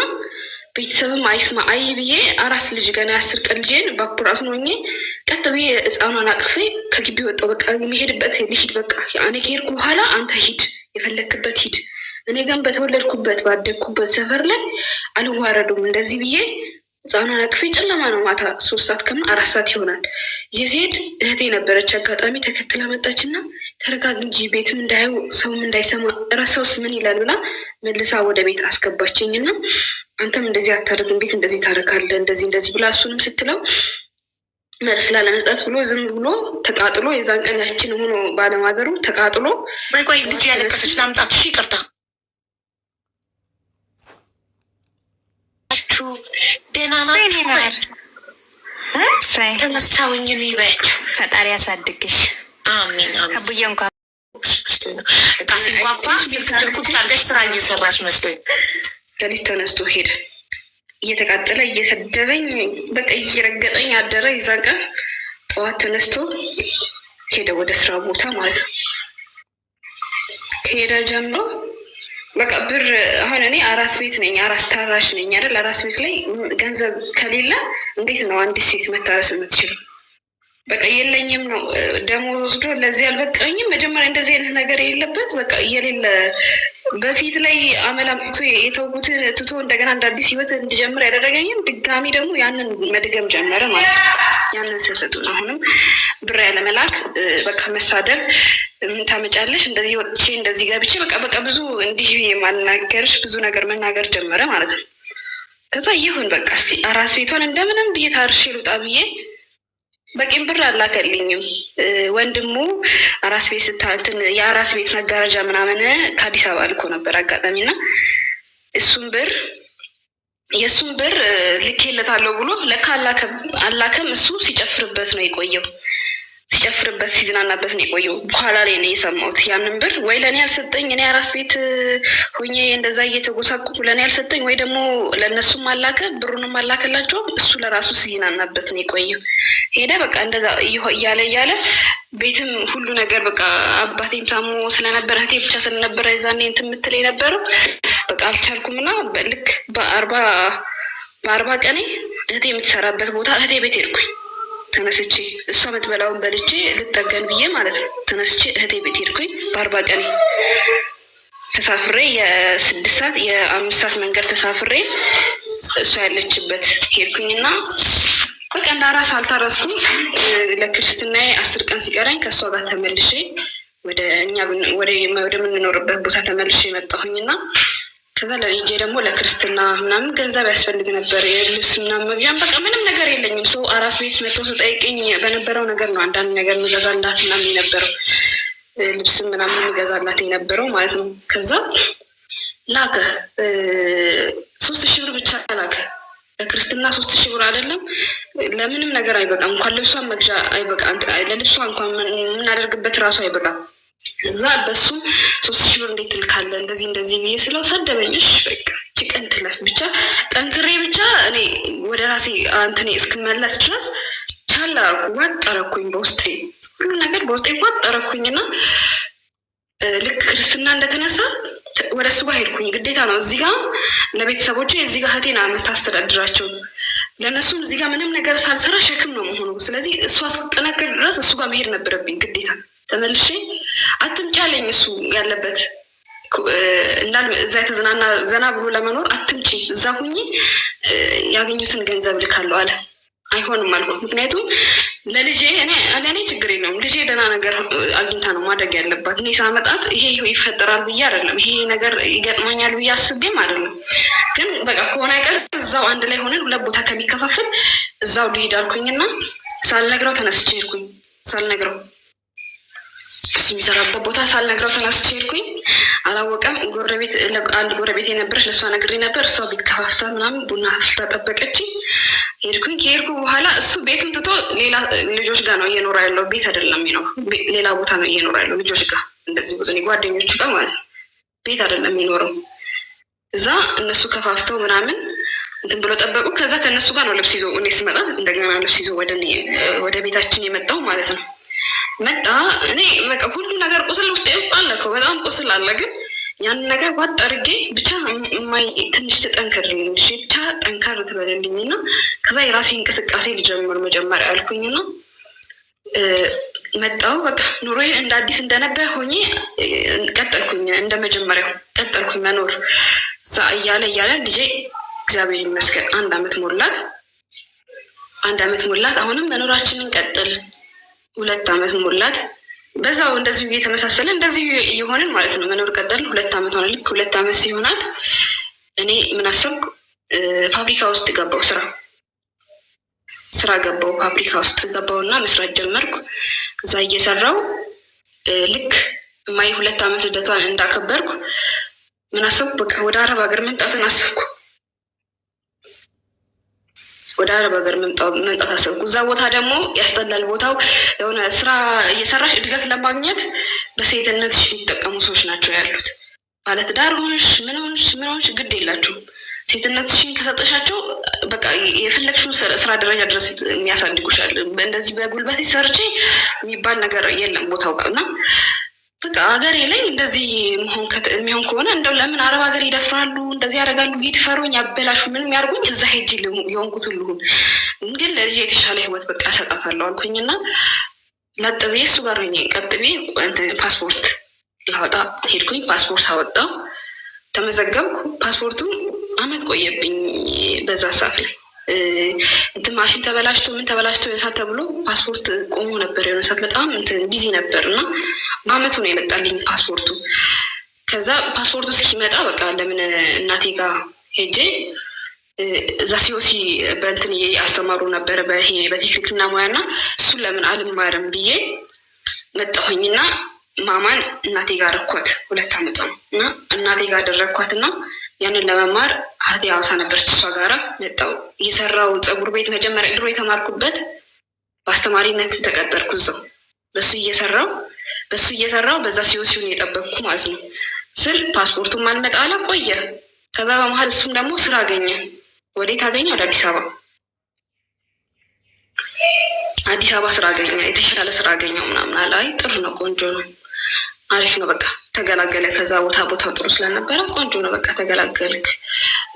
ቤተሰብም አይስማ አይ ብዬ አራስ ልጅ ገና 10 ቀን ልጄን ባኩራስ ሆኜ ቀጥ ብዬ ህፃኗን አቅፌ ከግቢ ወጣሁ። በቃ የሚሄድበት ልሂድ፣ በቃ እኔ ከሄድኩ በኋላ አንተ ሂድ፣ የፈለክበት ሂድ። እኔ ግን በተወለድኩበት ባደግኩበት ሰፈር ላይ አልዋረዱም እንደዚህ ብዬ ህፃኗን አቅፌ ጨለማ ነው ማታ 3 ሰዓት ከምን 4 ሰዓት ይሆናል የዚሄድ እህቴ ነበረች። አጋጣሚ ተከትላ መጣች እና ተረጋግ እንጂ ቤትም እንዳየው ሰውም እንዳይሰማ ረሳውስ ምን ይላል ብላ መልሳ ወደ ቤት አስገባችኝ እና አንተም እንደዚህ አታደርግ፣ እንዴት እንደዚህ ታደርጋለህ? እንደዚህ እንደዚህ ብላ እሱንም ስትለው መልስ ላለመስጠት ብሎ ዝም ብሎ ተቃጥሎ የዛን ቀን ያችን ሆኖ ባለማደሩ ተቃጥሎ ቆይ ልጅ ያለቀሰች ላምጣት። እሺ ይቅርታ ደህና ናችሁ? ተመሳውኝ ይበች ፈጣሪ ያሳድግሽ። አሚን አሚን። አቡዬ እንኳን እቃ ሲንኳኳ ስልኩ ቻለሽ ስራ እየሰራች መስሎኝ ሌሊት ተነስቶ ሄደ። እየተቃጠለ እየሰደበኝ በቃ እየረገጠኝ አደረ። ይዛን ቀን ጠዋት ተነስቶ ሄደ ወደ ስራ ቦታ ማለት ነው። ከሄደ ጀምሮ በቃ ብር አሁን እኔ አራስ ቤት ነኝ፣ አራስ ታራሽ ነኝ አይደል? አራስ ቤት ላይ ገንዘብ ከሌለ እንዴት ነው አንዲት ሴት መታረስ የምትችለው? በቃ የለኝም ነው ደሞዝ ወስዶ ለዚህ አልበቃኝም። መጀመሪያ እንደዚህ አይነት ነገር የሌለበት በቃ የሌለ በፊት ላይ አመል አምጥቶ የተውኩትን ትቶ እንደገና እንደ አዲስ ህይወት እንዲጀምር ያደረገኝም ድጋሚ ደግሞ ያንን መድገም ጀመረ ማለት ነው። ያንን ስህተቱን አሁንም ብር ያለመላክ በቃ መሳደብ፣ ምን ታመጫለሽ እንደዚህ ወጥቼ እንደዚህ ገብቼ በቃ ብዙ እንዲህ የማናገርሽ ብዙ ነገር መናገር ጀመረ ማለት ነው። ከዛ ይሁን በቃ እስቲ አራስ ቤቷን እንደምንም ብዬ ታርሼ ልውጣ ብዬ በቂም ብር አላከልኝም። ወንድሙ አራስ ቤት ስታንትን የአራስ ቤት መጋረጃ ምናምን ከአዲስ አበባ ልኮ ነበር አጋጣሚ እና የእሱን ብር ልኬለታለሁ ብሎ ለካ አላከም። እሱ ሲጨፍርበት ነው የቆየው፣ ሲጨፍርበት ሲዝናናበት ነው የቆየው። በኋላ ላይ ነው የሰማሁት። ያንን ብር ወይ ለእኔ ያልሰጠኝ፣ እኔ አራስ ቤት ሆኜ እንደዛ እየተጎሳቁ ለእኔ ያልሰጠኝ፣ ወይ ደግሞ ለእነሱም አላከ፣ ብሩንም አላከላቸውም። እሱ ለራሱ ሲዝናናበት ነው የቆየው። ሄደ በቃ እንደዛ እያለ ቤትም ሁሉ ነገር በቃ አባቴም ታሞ ስለነበረ እህቴ ብቻ ስለነበረ የዛኔ እንትን የምትል የነበረው በቃ አልቻልኩም እና ልክ በአርባ ቀኔ እህቴ የምትሰራበት ቦታ እህቴ ቤት ሄድኩኝ። ተነስቼ እሷ የምትበላውን በልቼ ልጠገን ብዬ ማለት ነው። ተነስቼ እህቴ ቤት ሄድኩኝ። በ40 ቀኔ ተሳፍሬ የ6 ሰዓት የ5 ሰዓት መንገድ ተሳፍሬ እሷ ያለችበት ሄድኩኝና በቃ እንደ አራስ አልታረስኩም። ለክርስትናዬ 10 ቀን ሲቀረኝ ከእሷ ጋር ተመልሼ ወደምንኖርበት ቦታ ተመልሼ መጣሁኝና ከዛ ለልጄ ደግሞ ለክርስትና ምናምን ገንዘብ ያስፈልግ ነበር፣ የልብስ ምናምን መግዣም በቃ ምንም ነገር የለኝም። ሰው አራስ ቤት መጥቶ ስጠይቀኝ በነበረው ነገር ነው አንዳንድ ነገር የሚገዛላት ምናምን የነበረው ልብስም ምናምን የሚገዛላት የነበረው ማለት ነው። ከዛ ላከ 3,000 ብር ብቻ ላከ። ለክርስትና 3,000 ብር አይደለም ለምንም ነገር አይበቃም። እንኳን ልብሷን መግዣ አይበቃም። ለልብሷ እንኳን የምናደርግበት እራሱ አይበቃም። እዛ በሱ 3,000 ብር እንዴት ትልካለህ እንደዚህ ብዬ ስለው ሰደበኝሽ። በቃ ጭቀን ትለፍ ብቻ ጠንክሬ ብቻ እኔ ወደ ራሴ እንትኔ እስክመለስ ድረስ ቻላ ዋጠረኩኝ። በውስጤ ሁሉ ነገር በውስጤ ዋጠረኩኝና ልክ ክርስትና እንደተነሳ ወደ እሱ ጋር ሄድኩኝ። ግዴታ ነው እዚህ ጋር ለቤተሰቦቼ እዚህ ጋር እህቴን የምታስተዳድራቸው፣ ለእነሱም እዚህ ጋር ምንም ነገር ሳልሰራ ሸክም ነው መሆኑ። ስለዚህ እሷ እስክጠነክር ድረስ እሱ ጋር መሄድ ነበረብኝ ግዴታ። ተመልሼ አትምጪ አለኝ እሱ ያለበት እዛ የተዝናና ዘና ብሎ ለመኖር አትምጪ፣ እዛ ሁኚ ያገኙትን ገንዘብ ልካለሁ አለ። አይሆንም አልኩ። ምክንያቱም ለልጄ እኔ ችግር የለውም ልጄ ደህና ነገር አግኝታ ነው ማደግ ያለባት። እኔ ሳመጣት ይሄ ይፈጠራል ብዬ አይደለም፣ ይሄ ነገር ይገጥመኛል ብዬ አስቤም አይደለም። ግን በቃ ከሆነ ቀር እዛው አንድ ላይ ሆነን 2 ቦታ ከሚከፋፈል እዛው ልሄድ አልኩኝና ሳልነግረው ተነስቼ ሄድኩኝ። ሳልነግረው እሱ የሚሰራበት ቦታ ሳልነግረው ተነስቼ ሄድኩኝ። አላወቀም። አንድ ጎረቤት የነበረች ለእሷ ነግሬ ነበር። እሷ ቤት ከፋፍታ ምናምን ቡና አፍልታ ጠበቀችኝ። ሄድኩኝ። ከሄድኩ በኋላ እሱ ቤቱን ትቶ ሌላ ልጆች ጋር ነው እየኖረ ያለው። ቤት አይደለም የሚኖረው፣ ሌላ ቦታ ነው እየኖረ ያለው ልጆች ጋር፣ እንደዚህ ብዙ ጓደኞቹ ጋር ማለት ነው። ቤት አይደለም የሚኖረው። እዛ እነሱ ከፋፍተው ምናምን እንትን ብሎ ጠበቁ። ከዛ ከእነሱ ጋር ነው ልብስ ይዞ እኔ ስመጣ እንደገና ልብስ ይዞ ወደ ቤታችን የመጣው ማለት ነው። መጣ። እኔ በቃ ሁሉ ነገር ቁስል ውስጥ አለ እኮ በጣም ቁስል አለ። ግን ያን ነገር ዋጥ አድርጌ ብቻ ትንሽ ትጠንክርልኝ ብቻ ጠንከር ትበልልኝ እና ከዛ የራሴ እንቅስቃሴ ልጀምር መጀመሪያ አልኩኝና መጣው። በቃ ኑሮዬን እንደ አዲስ እንደነበር ሆኜ ቀጠልኩኝ። እንደ መጀመሪያው ቀጠልኩኝ መኖር እያለ ልጄ እግዚአብሔር ይመስገን 1 አመት ሞላት። 1 አመት ሞላት። አሁንም መኖራችንን ቀጥልን። 2 አመት ሞላት። በዛው እንደዚሁ እየተመሳሰለ እንደዚሁ እየሆንን ማለት ነው መኖር ቀጠልን። 2 አመት ሆነ። ልክ 2 አመት ሲሆናት እኔ ምን አሰብኩ? ፋብሪካ ውስጥ ገባው ስራ ገባው። ፋብሪካ ውስጥ ገባውና መስራት ጀመርኩ። ከዛ እየሰራው ልክ ማይ 2 አመት ልደቷን እንዳከበርኩ ምን አሰብኩ? በቃ ወደ አረብ ሀገር መምጣትን አሰብኩ። ወደ አረብ ሀገር መምጣት አሰብኩ። እዛ ቦታ ደግሞ ያስጠላል ቦታው። የሆነ ስራ እየሰራሽ እድገት ለማግኘት በሴትነትሽ የሚጠቀሙ ሰዎች ናቸው ያሉት። ባለትዳር ሆንሽ ምን ሆንሽ ግድ የላችሁም። ሴትነትሽን ከሰጠሻቸው በቃ የፈለግሽው ስራ ደረጃ ድረስ የሚያሳድጉሻል። እንደዚህ በጉልበት ሰርቼ የሚባል ነገር የለም ቦታው ጋር እና በቃ ሀገሬ ላይ እንደዚህ የሚሆን ከሆነ እንደው ለምን አረብ ሀገር ይደፍራሉ፣ እንደዚህ ያደርጋሉ፣ ይድፈሩኝ፣ ያበላሹ፣ ምንም ያርጉኝ፣ እዛ ሄጅ የሆንኩት ልሁን፣ ግን ለልጅ የተሻለ ህይወት በቃ እሰጣታለሁ አልኩኝና ለጥቤ እሱ ጋር ቀጥቤ ፓስፖርት ላወጣ ሄድኩኝ። ፓስፖርት አወጣው፣ ተመዘገብኩ። ፓስፖርቱም 1 አመት ቆየብኝ። በዛ ሰዓት ላይ ማሽን ተበላሽቶ ምን ተበላሽቶ የሳት ተብሎ ፓስፖርት ቆሞ ነበር። የሆነ ሰዓት በጣም ቢዚ ነበር እና 1 አመቱ ነው የመጣልኝ ፓስፖርቱ። ከዛ ፓስፖርቱ እስኪመጣ በቃ ለምን እናቴ ጋር ሄጄ እዛ ሲኦሲ በእንትን አስተማሩ ነበር በቴክኒክና ሙያና እሱን ለምን አልማርም ብዬ መጣሁኝና ማማን እናቴ ጋር ረኳት። 2 አመቷ ነው እና እናቴ ጋር አደረግኳትና ያንን ለመማር እህቴ ሐዋሳ ነበረች። እሷ ጋራ መጣሁ። የሰራው ፀጉር ቤት መጀመሪያ ድሮ የተማርኩበት በአስተማሪነት ተቀጠርኩ እዛው። በሱ እየሰራው በዛ ሲኦሲውን የጠበቅኩ ማለት ነው ስል ፓስፖርቱን ማልመጣ አለ ቆየ። ከዛ በመሀል እሱም ደግሞ ስራ አገኘ። ወዴት አገኘ? ወደ አዲስ አበባ ስራ አገኘ። የተሻለ ስራ አገኘው ምናምን አለ። አይ ጥሩ ነው፣ ቆንጆ ነው፣ አሪፍ ነው፣ በቃ ተገላገለ። ከዛ ቦታው ጥሩ ስለነበረ ቆንጆ ነው፣ በቃ ተገላገልክ።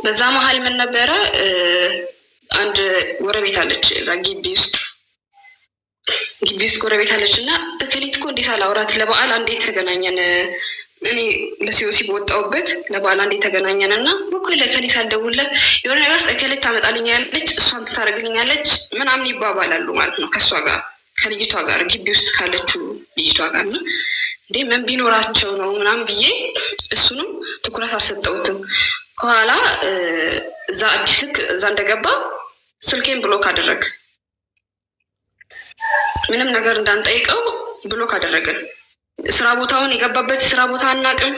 በዛ መሀል ምን ነበረ? አንድ ጎረቤት አለች እዛ ግቢ ውስጥ ጎረቤት አለች እና እከሊት እኮ እንዴት አላውራት ለበዓል አንዴ ተገናኘን። እኔ ለሲኦሲ በወጣሁበት ለበዓል አንዴ ተገናኘን እና በኩል ለከሊት አልደውልለት የሆነ ነገር ውስጥ እከሊት ታመጣልኛለች፣ እሷን ትታደርግልኛለች ምናምን ይባባላሉ ማለት ነው ከእሷ ጋር ከልጅቷ ጋር ግቢ ውስጥ ካለችው ልጅቷ ጋር ነው። እንዴ ምን ቢኖራቸው ነው ምናምን ብዬ እሱንም ትኩረት አልሰጠሁትም። ከኋላ እዛ አዲስ ልክ እዛ እንደገባ ስልኬን ብሎክ አደረግ። ምንም ነገር እንዳንጠይቀው ብሎክ አደረገን። ስራ ቦታውን የገባበት ስራ ቦታ አላቅም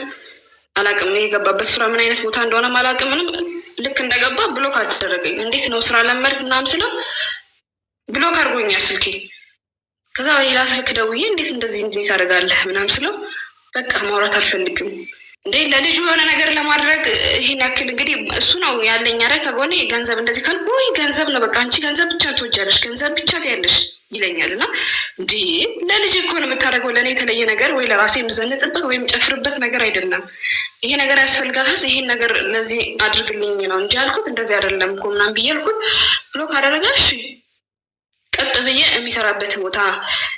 የገባበት ስራ ምን አይነት ቦታ እንደሆነ አላቅም። ምንም ልክ እንደገባ ብሎክ አደረገኝ። እንዴት ነው ስራ ለመድክ ምናምን ስለው ብሎክ አድርጎኛል ስልኬ። ከዛ ሌላ ስልክ ደውዬ እንዴት እንደዚህ ታደርጋለህ ምናምን ስለው በቃ ማውራት አልፈልግም። እንዴ ለልጁ የሆነ ነገር ለማድረግ ይሄን ያክል እንግዲህ እሱ ነው ያለኝ አይደል ከጎኔ ገንዘብ እንደዚህ ካልኩ ወይ ገንዘብ ነው በቃ አንቺ ገንዘብ ብቻ ትወጃለሽ፣ ገንዘብ ብቻ ትያለሽ ይለኛል። እና እንዴ ለልጅ እኮ ነው የምታደርገው፣ ለእኔ የተለየ ነገር ወይ ለራሴ የምዘንጥበት ወይም የምጨፍርበት ነገር አይደለም። ይሄ ነገር ያስፈልጋታል፣ ይሄን ነገር ለዚህ አድርግልኝ ነው እንጂ አልኩት። እንደዚህ አይደለም እኮ ምናምን ብዬ አልኩት። ብሎክ አደረገ። እሺ ቀጥ ብዬ የሚሰራበት ቦታ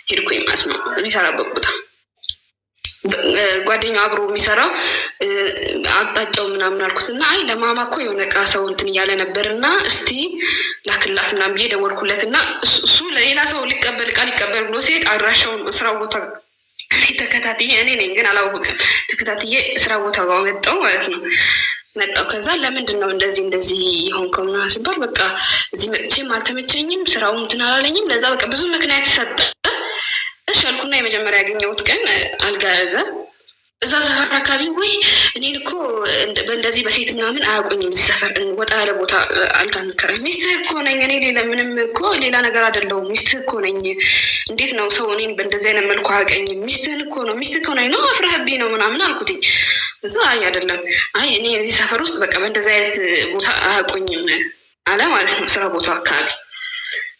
ሄድኩኝ ማለት ነው። የሚሰራበት ቦታ ጓደኛው አብሮ የሚሰራው አቅጣጫው ምናምን አልኩት እና አይ ለማማ እኮ የሆነ ዕቃ ሰው እንትን እያለ ነበር እና እስቲ ላክላት ምናምን ብዬ ደወልኩለት እና እሱ ለሌላ ሰው ሊቀበል ብሎ ሲሄድ አድራሻውን ስራ ቦታ ተከታትዬ እኔ ነኝ ግን አላውቅም ተከታትዬ ስራ ቦታ ጋር መጣሁ ማለት ነው። ከዛ ለምንድን ነው እንደዚህ የሆንከው ምናምን ሲባል በቃ እዚህ መጥቼም አልተመቸኝም፣ ስራው እንትን አላለኝም፣ ለዛ በቃ ብዙ ምክንያት ሰጠ። እሺ አልኩና የመጀመሪያ ያገኘሁት ቀን አልጋ ያዘ። እዛ ሰፈር አካባቢ ወይ እኔን እኮ በእንደዚህ በሴት ምናምን አያውቁኝም፣ እዚህ ሰፈር ወጣ ያለ ቦታ አልጋ ምከራኝ። ሚስትህ እኮ ነኝ እኔ፣ ምንም እኮ ሌላ ነገር አይደለሁም፣ ሚስትህ እኮ ነኝ። እንዴት ነው ሰው እኔን በእንደዚህ አይነት መልኩ አያውቀኝም? ሚስትህ እኮ ነኝ ነው አፍረህብኝ ነው ምናምን አልኩትኝ። እዛ አይ አይደለም፣ አይ እኔ እዚህ ሰፈር ውስጥ በቃ በእንደዚህ አይነት ቦታ አያውቁኝም አለ ማለት ነው፣ ስራ ቦታ አካባቢ።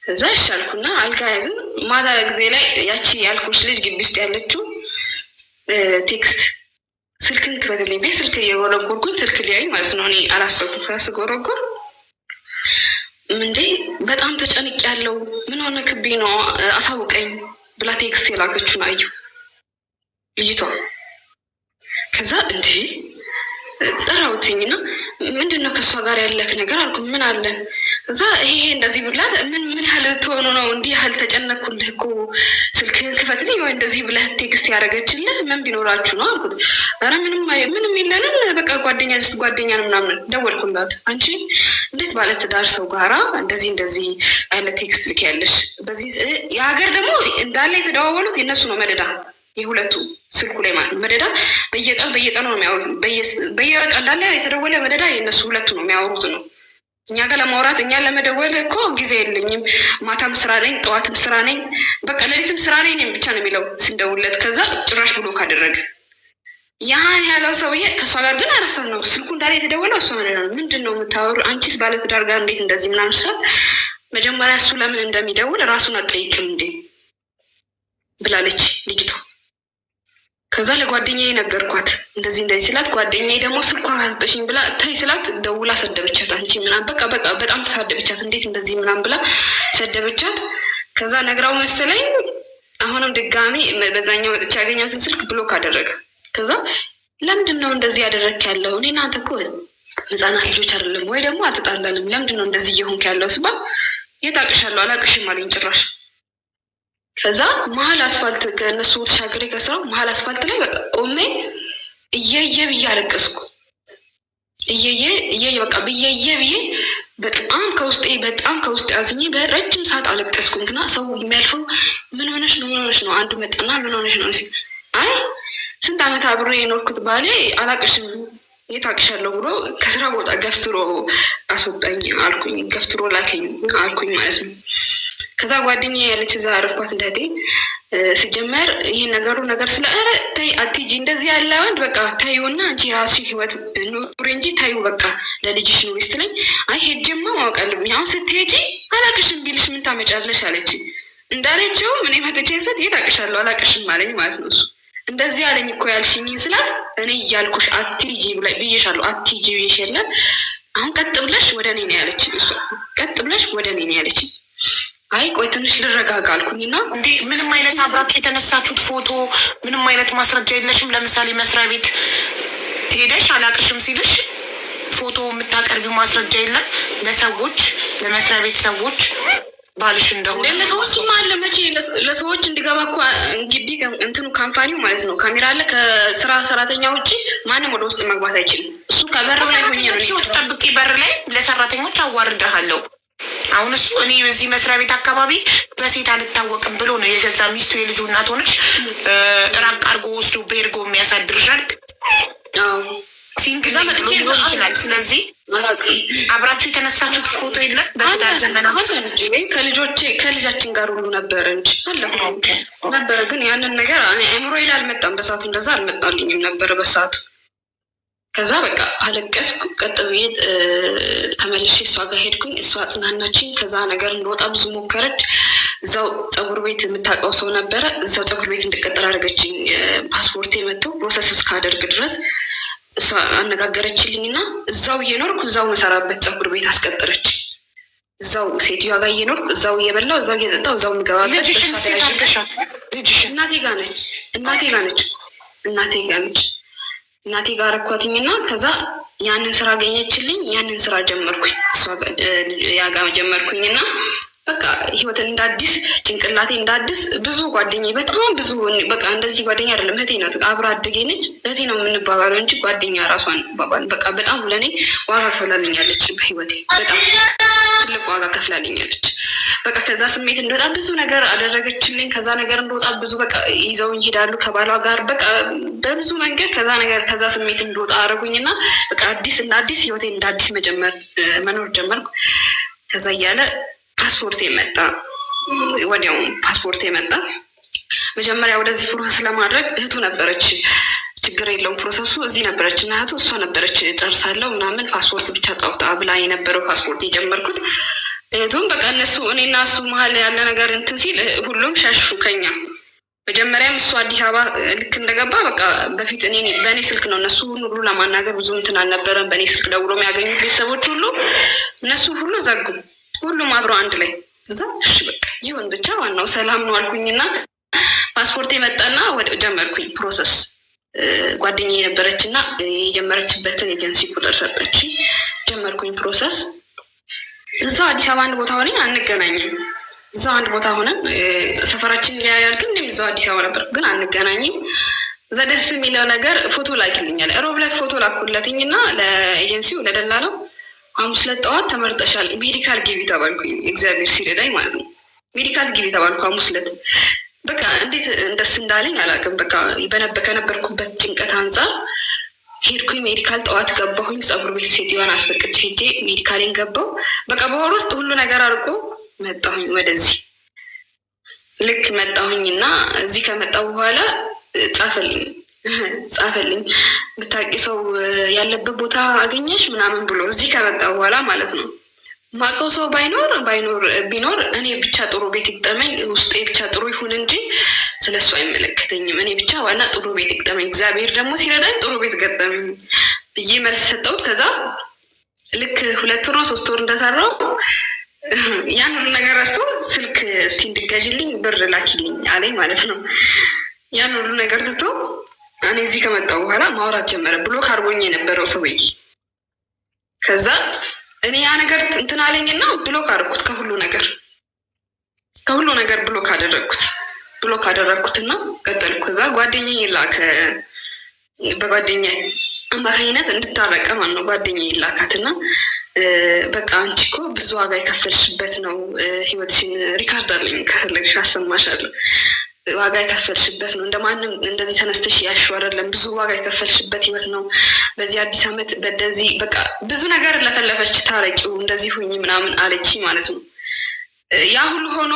ከዛ ይሻልኩና አልጋ ያዝን። ማታ ጊዜ ላይ ያቺ ያልኩሽ ልጅ ግቢ ውስጥ ያለችው ቴክስት ስልክን ክፈትልኝ ቤት ስልክ እየጎረጎርኩኝ ስልክ ሊያይ ማለት ነው። እኔ አላሰብኩም። ከስጎረጎር እንዴ በጣም ተጨንቅ ያለው ምን ሆነ ክቤ ነው አሳውቀኝ ብላ ቴክስት የላከችውን አየሁ ልጅቷ። ከዛ እንዴ ጠራውትኝና ምንድነው ከእሷ ጋር ያለክ ነገር አልኩ። ምን አለን? እዛ ይሄ እንደዚህ ብላት ምን ያህል ትሆኑ ነው እንዲህ ያህል ተጨነኩልህ እኮ ስልክህን ክፈትልኝ ወይ እንደዚህ ብለህ ቴክስት ያደረገችልህ ምን ቢኖራችሁ ነው አልኩት። ኧረ ምንም የለንም በቃ ጓደኛ ነው ምናምን። ደወልኩላት። አንቺ እንዴት ባለትዳር ሰው ጋራ እንደዚህ አይነት ቴክስት ልክ ያለሽ? በዚህ የሀገር ደግሞ እንዳለ የተደዋወሉት የነሱ ነው መደዳ የሁለቱ ስልኩ ላይ ማለት ነው። መደዳ በየቀኑ ነው የሚያወሩት። በየቀን እንዳለ የተደወለ መደዳ የእነሱ ሁለቱ ነው የሚያወሩት ነው። እኛ ጋር ለማውራት እኛ ለመደወል እኮ ጊዜ የለኝም፣ ማታም ስራ ነኝ፣ ጠዋትም ስራ ነኝ፣ በቃ ሌሊትም ስራ ነኝ ብቻ ነው የሚለው ስንደውለት። ከዛ ጭራሽ ብሎ ካደረገ ያህን ያለው ሰውዬ ከእሷ ጋር ግን አራሳት ነው ስልኩ እንዳለ የተደወለው እሷ መደዳ ነው። ምንድን ነው የምታወሩ አንቺስ ባለትዳር ጋር እንዴት እንደዚህ ምናምን ስላት መጀመሪያ እሱ ለምን እንደሚደውል ራሱን አትጠይቅም እንዴ ብላለች ልጅቷ። ከዛ ለጓደኛዬ ነገርኳት እንደዚህ ስላት፣ ጓደኛዬ ደግሞ ስልኳን አሰጠሽኝ ብላ ታይ ስላት ደውላ ሰደበቻት። አንቺ ምናምን በቃ በጣም ተሳደበቻት። እንዴት እንደዚህ ምናምን ብላ ሰደበቻት። ከዛ ነግራው መሰለኝ አሁንም ድጋሚ በዛኛው ያገኘሁትን ስልክ ብሎክ አደረገ። ከዛ ለምንድን ነው እንደዚህ ያደረግክ ያለው? እኔ እናንተ እኮ ህፃናት ልጆች አይደለም ወይ ደግሞ አትጣላንም? ለምንድን ነው እንደዚህ እየሆንክ ያለው ስባል የት አቅሻለሁ አላቅሽም አለኝ ጭራሽ። ከዛ መሀል አስፋልት ከእነሱ ተሻገሬ ከስራው መሀል አስፋልት ላይ በቃ ቆሜ እየየ ብዬ አለቀስኩ። እየየ በቃ ብዬየ ብዬ በጣም ከውስጤ አዝኜ በረጅም ሰዓት አለቀስኩ። ግና ሰው የሚያልፈው ምን ሆነሽ ነው አንዱ መጣና ምን ሆነሽ ነው ሲል፣ አይ ስንት ዓመት አብሮ የኖርኩት ባሌ አላቅሽም የት አቅሻለሁ ብሎ ከስራ ቦታ ገፍትሮ አስወጣኝ አልኩኝ። ገፍትሮ ላከኝ አልኩኝ ማለት ነው። ከዛ ጓደኛዬ ያለች እዛ አረፍኳት እንደቴ ሲጀመር ይሄን ነገር ስለ ኧረ ተይ አትሂጂ እንደዚህ ያለ ወንድ በቃ ታዩና አንቺ ራስሽ ህይወት ኑሪ እንጂ ታዩ በቃ ለልጅሽ ኑሪ ስትለኝ፣ አይ ሄጄማ ማወቅ አለብኝ አሁን ስትሄጂ አላቅሽም ቢልሽ ምን ታመጫለሽ አለች። እንዳለችው እኔ መጥቼ ስል የት አቅሻለሁ አላቅሽም አለኝ ማለት ነው። እሱ እንደዚህ አለኝ እኮ ያልሽኝ ስላት፣ እኔ እያልኩሽ አትሂጂ ብዬሻለሁ አትሂጂ ብዬሽ የለም አሁን ቀጥ ብለሽ ወደ እኔ ነው ያለች። እሱ ቀጥ ብለሽ ወደ እኔ ነው ያለች። አይ ቆይ ትንሽ ልረጋጋ አልኩኝና፣ እንዴ ምንም አይነት አብራችሁ የተነሳችሁት ፎቶ ምንም አይነት ማስረጃ የለሽም? ለምሳሌ መስሪያ ቤት ሄደሽ አላቅሽም ሲልሽ ፎቶ የምታቀርቢው ማስረጃ የለም? ለሰዎች ለመስሪያ ቤት ሰዎች ባልሽ እንደሆነ ለሰዎችም አለ መቼ ለሰዎች እንዲገባ እኮ ግቢ እንትኑ ካምፓኒው ማለት ነው ካሜራ አለ። ከስራ ሰራተኛ ውጭ ማንም ወደ ውስጥ መግባት አይችልም። እሱ ከበር ላይ ሆኜ ነው ሲወጡ ጠብቂ በር ላይ ለሰራተኞች አዋርደሃለሁ። አሁን እሱ እኔ በዚህ መስሪያ ቤት አካባቢ በሴት አልታወቅም ብሎ ነው የገዛ ሚስቱ የልጁ እናት ሆነች ራቅ አርጎ ወስዶ ቤርጎ የሚያሳድርሻል። ሲንግል ሊሆን ይችላል። ስለዚህ አብራችሁ የተነሳችሁት ፎቶ የለም? በትዳር ዘመናት ከልጃችን ጋር ሁሉ ነበረ እንጂ ነበረ። ግን ያንን ነገር አእምሮ ላይ አልመጣም በሰዓቱ። እንደዛ አልመጣልኝም ነበረ በሰዓቱ። ከዛ በቃ አለቀስኩ። ቀጥ ብዬ ተመልሼ እሷ ጋር ሄድኩኝ። እሷ አጽናናችኝ። ከዛ ነገር እንደወጣ ብዙ ሞከረች። እዛው ፀጉር ቤት የምታውቀው ሰው ነበረ። እዛው ፀጉር ቤት እንድቀጥል አደረገችኝ። ፓስፖርቴ መጥተው ፕሮሰስ እስካደርግ ድረስ እሷ አነጋገረችልኝ እና እዛው እየኖርኩ እዛው መሰራበት ፀጉር ቤት አስቀጠረች። እዛው ሴትዮዋ ጋር እየኖርኩ እዛው እየበላው እዛው እየጠጣው እዛው ምገባበት። እናቴ ጋር ነች። እናቴ ጋር አረኳትኝና ከዛ ያንን ስራ አገኘችልኝ። ያንን ስራ ጀመርኩኝ እሷ ጋር ጀመርኩኝና በቃ ህይወትን እንዳዲስ ጭንቅላቴ እንዳዲስ ብዙ ጓደኛዬ በጣም ብዙ በቃ እንደዚህ ጓደኛ አይደለም እህቴ ናት። አብራ አድጌ ነች። እህቴ ነው የምንባባለው እንጂ ጓደኛ ራሷን ባባል በቃ በጣም ለእኔ ዋጋ ከፍላልኛለች። በህይወቴ በጣም ትልቅ ዋጋ ከፍላልኛለች። በቃ ከዛ ስሜት እንደወጣ ብዙ ነገር አደረገችልኝ። ከዛ ነገር እንደወጣ ብዙ በቃ ይዘውኝ ይሄዳሉ ከባሏ ጋር በቃ በብዙ መንገድ ከዛ ስሜት እንደወጣ አደረጉኝና በቃ እንደ አዲስ ህይወቴን እንደ አዲስ መኖር ጀመርኩ። ከዛ እያለ ፓስፖርት የመጣ ወዲያው ፓስፖርት የመጣ መጀመሪያ ወደዚህ ፕሮሰስ ለማድረግ እህቱ ነበረች። ችግር የለውም ፕሮሰሱ እዚህ ነበረች እና እህቱ እሷ ነበረች ጨርሳለሁ ምናምን ፓስፖርት ብቻ ጣውጣ ብላ የነበረው ፓስፖርት የጀመርኩት እህቱም በቃ እነሱ እኔና እሱ መሀል ያለ ነገር እንትን ሲል ሁሉም ሸሹ ከኛ። መጀመሪያም እሱ አዲስ አበባ ልክ እንደገባ በቃ በፊት በእኔ ስልክ ነው እነሱ ሁሉ ለማናገር ብዙ እንትን አልነበረም። በእኔ ስልክ ደውሎ የሚያገኙት ቤተሰቦች ሁሉ እነሱ ሁሉ ዘጉ። ሁሉም አብረው አንድ ላይ እዛ እሺ በቃ ይሁን ብቻ ዋናው ሰላም ነው አልኩኝና ፓስፖርት የመጣና ወደ ጀመርኩኝ ፕሮሰስ። ጓደኛዬ የነበረች እና የጀመረችበትን ኤጀንሲ ቁጥር ሰጠች። ጀመርኩኝ ፕሮሰስ። እዛው አዲስ አበባ አንድ ቦታ ሆነን አንገናኝም። እዛው አንድ ቦታ ሆነን ሰፈራችን ሊያያል፣ ግን እኔም እዛው አዲስ አበባ ነበር፣ ግን አንገናኝም። እዛ ደስ የሚለው ነገር ፎቶ ላኪልኛል። ሮብ ዕለት ፎቶ ላኩለትኝና ለኤጀንሲው ለደላለው ሐሙስ ዕለት ጠዋት ተመርጠሻል ሜዲካል ግቢ ተባልኩኝ። እግዚአብሔር ሲረዳኝ ማለት ነው። ሜዲካል ግቢ ተባልኩ ሐሙስ ዕለት። በቃ እንዴት ደስ እንዳለኝ አላውቅም። በቃ ከነበርኩበት ጭንቀት አንጻር ሄድኩኝ። ሜዲካል ጠዋት ገባሁኝ። ፀጉር ቤት ሴትዮዋን አስፈቅጄ ሄጄ ሜዲካሌን ገባሁ። በቃ በወር ውስጥ ሁሉ ነገር አድርጎ መጣሁኝ ወደዚህ። ልክ መጣሁኝ እና እዚህ ከመጣሁ በኋላ ጻፈልኝ የምታውቂ ሰው ያለበት ቦታ አገኘሽ ምናምን ብሎ እዚህ ከመጣሁ በኋላ ማለት ነው። ማውቀው ሰው ቢኖር እኔ ብቻ ጥሩ ቤት ይግጠመኝ፣ ውስጤ ብቻ ጥሩ ይሁን እንጂ ስለሱ አይመለከተኝም። እኔ ብቻ ዋና ጥሩ ቤት ይግጠመኝ፣ እግዚአብሔር ደግሞ ሲረዳኝ ጥሩ ቤት ገጠመኝ ብዬ መልስ ሰጠሁት። ከዛ ልክ 2 ወር 3 ወር እንደሰራው ያን ሁሉ ነገር ረስቶ ስልክ እስቲ እንድገዥልኝ ብር ላኪልኝ አለኝ ማለት ነው። ያን ሁሉ ነገር ትቶ እኔ እዚህ ከመጣሁ በኋላ ማውራት ጀመረ። ብሎክ አድርጎኝ የነበረው ሰውዬ። ከዛ እኔ ያ ነገር እንትን አለኝና ብሎክ አደረኩት። ከሁሉ ነገር ብሎክ አደረግኩትና ቀጠልኩ። ከዛ ጓደኛዬ ላከ። በጓደኛ አማካኝነት እንድታረቀ ማለት ነው። ጓደኛዬ ላካትና በቃ አንቺ እኮ ብዙ ዋጋ የከፈልሽበት ነው ህይወትሽን፣ ሪካርድ አለኝ ከፈለግሽ አሰማሻለሁ። ዋጋ የከፈልሽበት ነው፣ እንደማንም እንደዚህ ተነስተሽ ያሽው አይደለም። ብዙ ዋጋ የከፈልሽበት ህይወት ነው። በዚህ አዲስ ዓመት በደዚህ በቃ ብዙ ነገር ለፈለፈች ታረቂው፣ እንደዚህ ሁኚ ምናምን አለች ማለት ነው። ያ ሁሉ ሆኖ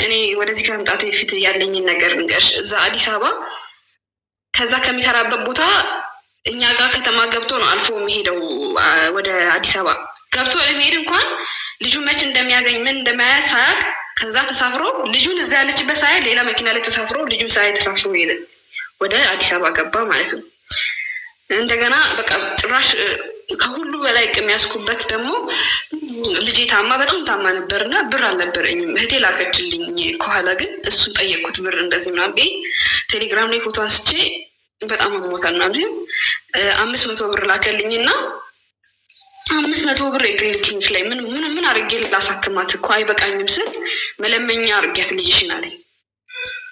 እኔ ወደዚህ ከመምጣት በፊት ያለኝን ነገር ንገርሽ። እዛ አዲስ አበባ ከዛ ከሚሰራበት ቦታ እኛ ጋር ከተማ ገብቶ ነው አልፎ የሚሄደው ወደ አዲስ አበባ ገብቶ የሚሄድ እንኳን ልጁ መች እንደሚያገኝ ምን እንደማያት ሳያቅ ከዛ ተሳፍሮ ልጁን እዛ ያለችበት ሳያይ ሌላ መኪና ላይ ተሳፍሮ ልጁን ሳያይ ተሳፍሮ ሄደ ወደ አዲስ አበባ ገባ ማለት ነው። እንደገና በቃ ጭራሽ ከሁሉ በላይ የሚያስኩበት ደግሞ ልጄ በጣም ታማ ነበር እና ብር አልነበረኝም። እህቴ ላከችልኝ ከኋላ፣ ግን እሱን ጠየቅኩት ብር እንደዚህ ምናምን ቴሌግራም ላይ ፎቶ አንስቼ በጣም አሞታል ምናምን 500 ብር ላከልኝ እና 500 ብር የግል ክሊኒክ ላይ ምን አድርጌ ላሳክማት እኮ አይበቃኝም ስል መለመኛ አድርጊያት ልጅሽን አለኝ።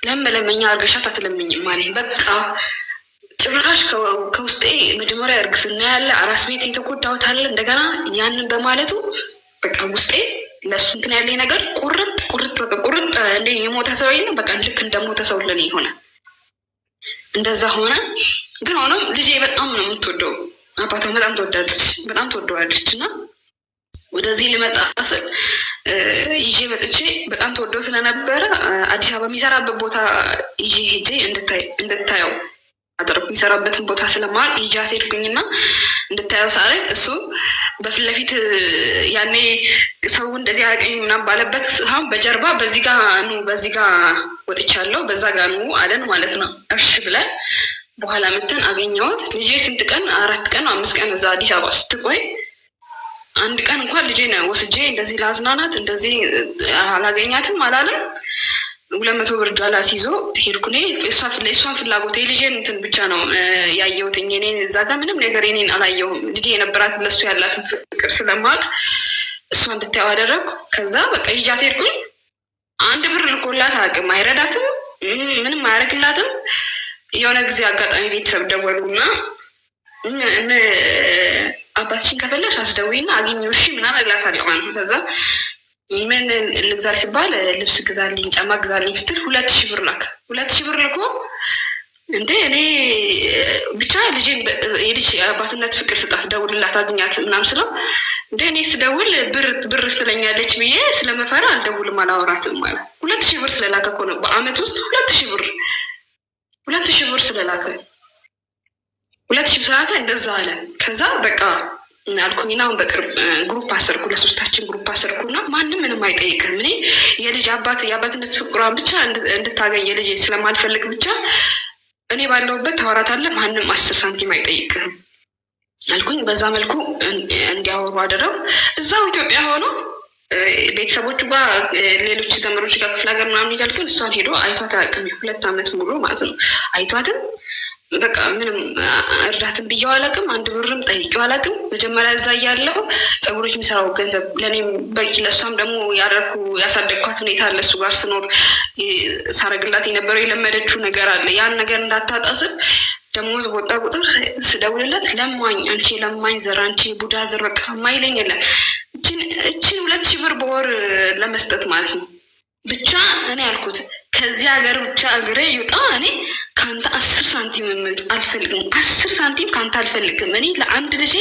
ለምን መለመኛ አድርገሻት አትለምኝም አለኝ። በቃ ጭራሽ ከውስጤ መጀመሪያ እርግዝና ያለ አራስ ቤት የተጎዳሁት አለ። እንደገና ያንን በማለቱ በቃ ውስጤ ለእሱ እንትን ያለኝ ነገር ቁርጥ እንደ የሞተ ሰው ነው። በቃ ልክ እንደሞተ ሰው ለኔ ሆነ። እንደዛ ሆነ። ግን ሆኖም ልጄ በጣም ነው የምትወደው፣ አባቷን በጣም ትወደዋለች እና ወደዚህ ልመጣ ስል ይዤ መጥቼ በጣም ተወደው ስለነበረ አዲስ አበባ የሚሰራበት ቦታ ይዤ ሄጄ እንድታየው አደረኩ። የሚሰራበትን ቦታ ስለማል ይዣት ሄድኩኝና እንድታየው ሳረግ እሱ በፊት ለፊት ያኔ ሰው እንደዚህ አያውቀኝ ምናምን ባለበት ሳይሆን በጀርባ በዚህ ጋ ወጥቻለሁ በዛ ጋ ኑ አለን ማለት ነው። እሺ ብለን በኋላ መተን አገኘሁት። ልጄ ስንት ቀን 4 ቀን 5 ቀን እዛ አዲስ አበባ ስትቆይ አንድ ቀን እንኳን ልጄን ወስጄ እንደዚህ ላዝናናት እንደዚህ አላገኛትም አላለም። 200 ብር ዳላስ ይዞ ሄድኩኔ። እሷን ፍላጎት የልጄን እንትን ብቻ ነው ያየሁት። እኔ እዛ ጋር ምንም ነገር እኔን አላየሁም። ልጄ የነበራት ለሱ ያላትን ፍቅር ስለማውቅ እሷ እንድታየው አደረግኩ። ከዛ በቃ ይዣት ሄድኩኝ። 1 ብር ልኮላት አቅም አይረዳትም፣ ምንም አያደርግላትም። የሆነ ጊዜ አጋጣሚ ቤተሰብ ደወሉና አባትሽን ከፈለግሽ አስደውይና አግኘው እሺ ምናምን እላታለሁ ማለት ነው። ከዛ ምን ልግዛል ሲባል ልብስ ግዛልኝ ጫማ ግዛልኝ ስትል 2000 ብር ላከ። 2000 ብር ልኮ እንዴ እኔ ብቻ ልጄን የልጅ አባትነት ፍቅር ስጣት፣ ደውልላት፣ አግኛት ምናምን ስለው እንዴ እኔ ስደውል ብር ስለኛለች ብዬ ስለመፈራ አልደውልም አላወራትም ማለት 2000 ብር ስለላከ እኮ ነው በአመት ውስጥ 2000 ብር ስለላከ 2000 ብር ስለላከ እንደዛ አለ። ከዛ በቃ አልኩኝና አሁን በቅርብ ግሩፕ አሰርኩ፣ ለሶስታችን ግሩፕ አሰርኩና ማንም ምንም አይጠይቅም። እኔ የልጅ የአባትነት ፍቅሯን ብቻ እንድታገኝ የልጅ ስለማልፈልግ ብቻ እኔ ባለሁበት ታወራታለህ፣ ማንም 10 ሳንቲም አይጠይቅም አልኩኝ። በዛ መልኩ እንዲያወሩ አደረው። እዛው ኢትዮጵያ ሆኖ ቤተሰቦቹ ጋር ሌሎች ዘመዶች ጋር ክፍለ ሀገር ምናምን ይላል፣ ግን እሷን ሄዶ አይቷት አያውቅም። 2 ዓመት ሙሉ ማለት ነው አይቷትም። በቃ ምንም እርዳትን ብየው አላውቅም፣ 1 ብርም ጠይቄው አላውቅም። መጀመሪያ እዛ እያለሁ ፀጉሮች የሚሰራው ገንዘብ ለእኔም በቂ፣ ለእሷም ደግሞ ያሳደግኳት ሁኔታ አለ። እሱ ጋር ስኖር ሳረግላት የነበረው የለመደችው ነገር አለ። ያን ነገር እንዳታጣስብ ደሞዝ በወጣ ቁጥር ስደውልለት ለማኝ፣ አንቺ ለማኝ ዘር፣ አንቺ ቡዳ ዘር፣ በቃ ማይለኝ የለም። እችን 2,000 ብር በወር ለመስጠት ማለት ነው። ብቻ እኔ ያልኩት ከዚህ ሀገር ብቻ እግሬ ይውጣ። እኔ ከአንተ 10 ሳንቲም አልፈልግም፣ 10 ሳንቲም ከአንተ አልፈልግም። እኔ ለአንድ ልጅ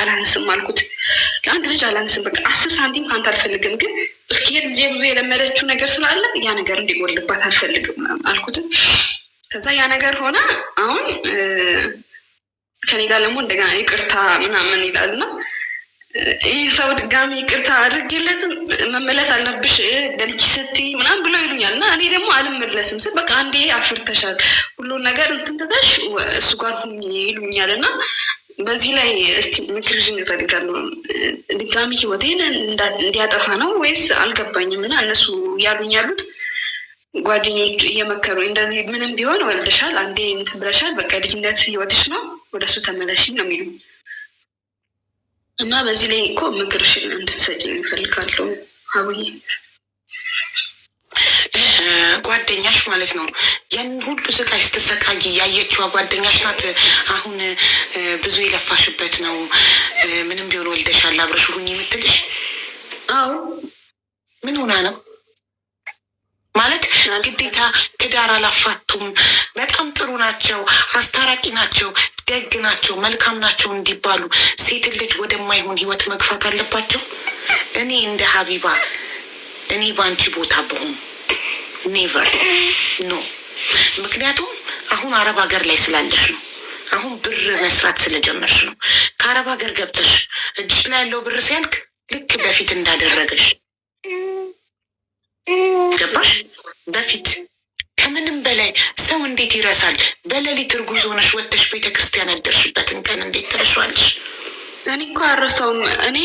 አላንስም አልኩት፣ ለአንድ ልጅ አላንስም። በቃ 10 ሳንቲም ከአንተ አልፈልግም። ግን እስኪ ልጄ ብዙ የለመደችው ነገር ስላለ ያ ነገር እንዲጎልባት አልፈልግም አልኩት። ከዛ ያ ነገር ሆነ። አሁን ከኔ ጋር ደግሞ እንደገና ይቅርታ ምናምን ይላልና ይህ ሰው ድጋሚ ይቅርታ አድርጌለትም መመለስ አለብሽ ለልጅ ስትይ ምናምን ብሎ ይሉኛል። እና እኔ ደግሞ አልመለስም ስል በቃ አንዴ አፍርተሻል ሁሉን ነገር እንትን ትተሽ እሱ ጋር ሁኚ ይሉኛል። እና በዚህ ላይ እስቲ ምክርሽን እፈልጋለሁ። ድጋሚ ህይወቴን እንዲያጠፋ ነው ወይስ አልገባኝም። እና እነሱ ያሉኝ ያሉት ጓደኞች እየመከሩ እንደዚህ ምንም ቢሆን ወልደሻል፣ አንዴ እንትን ብለሻል፣ በቃ ልጅነት ህይወትሽ ነው፣ ወደሱ ተመለሽ ነው የሚሉ እና በዚህ ላይ እኮ ምክርሽን እንድትሰጪኝ እፈልጋለሁ አቡዬ። ጓደኛሽ ማለት ነው ያንን ሁሉ ስቃይ ስትሰቃይ ያየችዋ ጓደኛሽ ናት። አሁን ብዙ የለፋሽበት ነው፣ ምንም ቢሆን ወልደሻል አብረሽ ሁኚ የምትልሽ? አዎ። ምን ሆና ነው ማለት ግዴታ ትዳር አላፋቱም፣ በጣም ጥሩ ናቸው፣ አስታራቂ ናቸው፣ ደግ ናቸው፣ መልካም ናቸው እንዲባሉ ሴትን ልጅ ወደማይሆን ህይወት መግፋት አለባቸው? እኔ እንደ ሀቢባ እኔ በአንቺ ቦታ ብሆን ኔቨር ኖ። ምክንያቱም አሁን አረብ ሀገር ላይ ስላለሽ ነው። አሁን ብር መስራት ስለጀመርሽ ነው። ከአረብ ሀገር ገብተሽ እጅሽ ላይ ያለው ብር ሲያልቅ ልክ በፊት እንዳደረገሽ ገባሽ? በፊት ከምንም በላይ ሰው እንዴት ይረሳል? በሌሊት እርጉዝ ሆነሽ ወጥተሽ ቤተክርስቲያን ያደርሽበትን ቀን እንዴት ትረሻዋለሽ? እኔ እኮ አልረሳውም። እኔ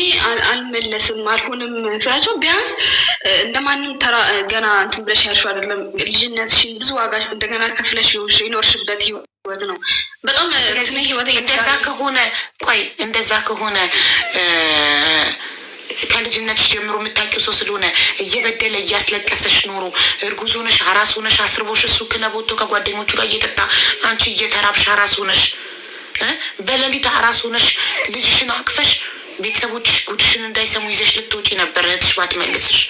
አልመለስም አልሆንም ስላቸው ቢያንስ እንደማንም ተራ ገና እንትን ብለሽ ያልሽው አይደለም፣ ልጅነትሽን ብዙ ዋጋ እንደገና ከፍለሽ ይኖርሽበት ህይወት ነው። በጣም ህይወት እንደዛ ከሆነ ቆይ እንደዛ ከሆነ ከልጅነትሽ ጀምሮ የምታውቂው ሰው ስለሆነ እየበደለ እያስለቀሰሽ ኖሮ እርጉዝ ሆነሽ አራስ ሆነሽ አስርቦሽ እሱ ክለብ ወጥቶ ከጓደኞቹ ጋር እየጠጣ አንቺ እየተራብሽ አራስ ሆነሽ በሌሊት አራስ ሆነሽ ልጅሽን አቅፈሽ ቤተሰቦችሽ ጉድሽን እንዳይሰሙ ይዘሽ ልትወጪ ነበር እህትሽ ባትመልስሽ።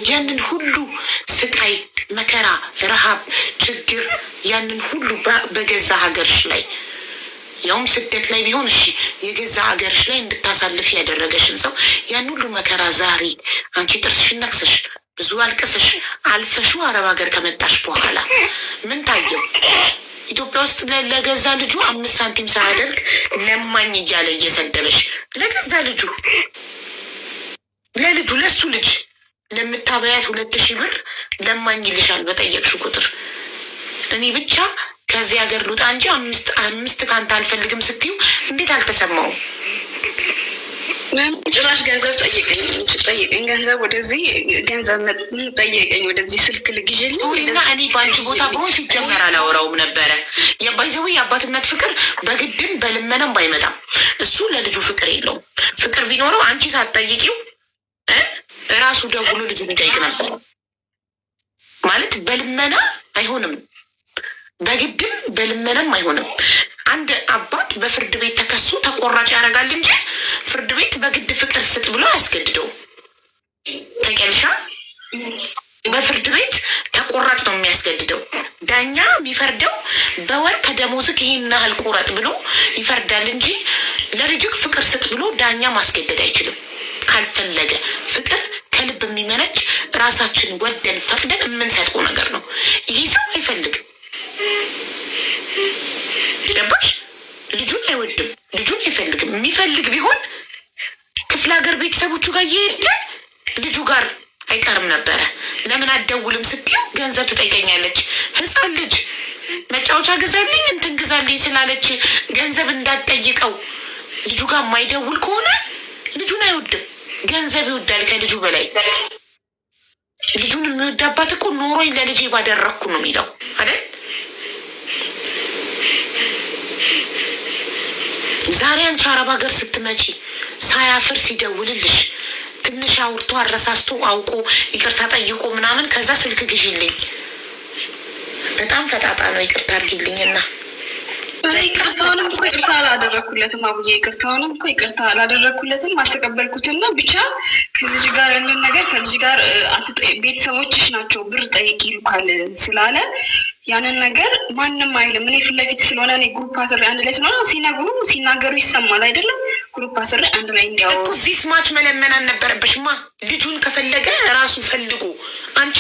ያንን ሁሉ ስቃይ፣ መከራ፣ ረሃብ፣ ችግር ያንን ሁሉ በገዛ ሀገርሽ ላይ ያውም ስደት ላይ ቢሆን እሺ የገዛ ሀገርሽ ላይ እንድታሳልፍ ያደረገሽን ሰው ያን ሁሉ መከራ ዛሬ አንቺ ጥርስሽን ነክሰሽ ብዙ አልቀሰሽ አልፈሹ አረብ ሀገር ከመጣሽ በኋላ ምን ታየው? ኢትዮጵያ ውስጥ ለገዛ ልጁ 5 ሳንቲም ሳያደርግ ለማኝ እያለ እየሰደበሽ ለገዛ ልጁ ለሱ ልጅ ለምታበያት 2,000 ብር ለማኝ ይልሻል በጠየቅሽው ቁጥር። እኔ ብቻ ከዚህ ሀገር ልውጣ እንጂ አምስት ካንተ አልፈልግም ስትዩ እንዴት አልተሰማውም? ጭራሽ ገንዘብ ጠየቀኝ ገንዘብ ወደዚህ ገንዘብ ጠየቀኝ ወደዚህ ስልክ ልግዥልኝ እና እኔ በአንቺ ቦታ በሆን ሲጀመር አላወራውም ነበረ። የባይዘው የአባትነት ፍቅር በግድም በልመናም ባይመጣም እሱ ለልጁ ፍቅር የለውም። ፍቅር ቢኖረው አንቺ ሳትጠይቂው ራሱ ደውሎ ልጁ ይጠይቅ ነበር። ማለት በልመና አይሆንም፣ በግድም በልመናም አይሆንም። አንድ አባት በፍርድ ቤት ተከሶ ተቆራጭ ያደርጋል እንጂ ፍርድ ቤት በግድ ፍቅር ስጥ ብሎ አያስገድደው። ተቀልሻ በፍርድ ቤት ተቆራጭ ነው የሚያስገድደው። ዳኛ የሚፈርደው በወር ከደሞዝክ ይሄን ያህል ቁረጥ ብሎ ይፈርዳል እንጂ ለልጅክ ፍቅር ስጥ ብሎ ዳኛ ማስገደድ አይችልም። ካልፈለገ ፍቅር ከልብ የሚመነጭ ራሳችን ወደን ፈቅደን የምንሰጠው ነገር ነው። ይሄ ሰው አይፈልግም። ገባሽ? ልጁን አይወድም፣ ልጁን አይፈልግም። የሚፈልግ ቢሆን ክፍለ ሀገር ቤተሰቦቹ ጋር እየሄደ ልጁ ጋር አይቀርም ነበረ። ለምን አትደውልም ስትይው ገንዘብ ትጠይቀኛለች። ህፃን ልጅ መጫወቻ ግዛልኝ እንትን ግዛልኝ ስላለች ገንዘብ እንዳትጠይቀው ልጁ ጋር የማይደውል ከሆነ ልጁን አይወድም። ገንዘብ ይወዳል ከልጁ በላይ። ልጁን የሚወዳባት እኮ ኖሮኝ ለልጄ ባደረግኩ ነው የሚለው አይደል? ዛሬ አንቺ አረብ ሀገር ስትመጪ ሳያፍር ሲደውልልሽ ትንሽ አውርቶ አረሳስቶ አውቆ ይቅርታ ጠይቆ ምናምን ከዛ ስልክ ግዢልኝ። በጣም ፈጣጣ ነው። ይቅርታ አድርጊልኝና ይቅርታውንም እኮ ይቅርታ አላደረግኩለትም። አቡዬ ይቅርታውንም እኮ ይቅርታ አላደረግኩለትም፣ አልተቀበልኩትም። ብቻ ከልጅ ጋር ያለን ነገር ከልጅ ጋር ቤተሰቦችሽ ናቸው ብር ጠይቂ ይሉካል ስላለ ያንን ነገር ማንም አይልም። እኔ ፊት ለፊት ስለሆነ እኔ ግሩፕ አስሬ አንድ ላይ ስለሆነ ሲናገሩ ይሰማል አይደለም? ግሩፕ አስሬ አንድ ላይ እንዲያወሩ እኮ እዚህ ስማች መለመን አልነበረበሽማ። ልጁን ከፈለገ ራሱ ፈልጎ አንቺ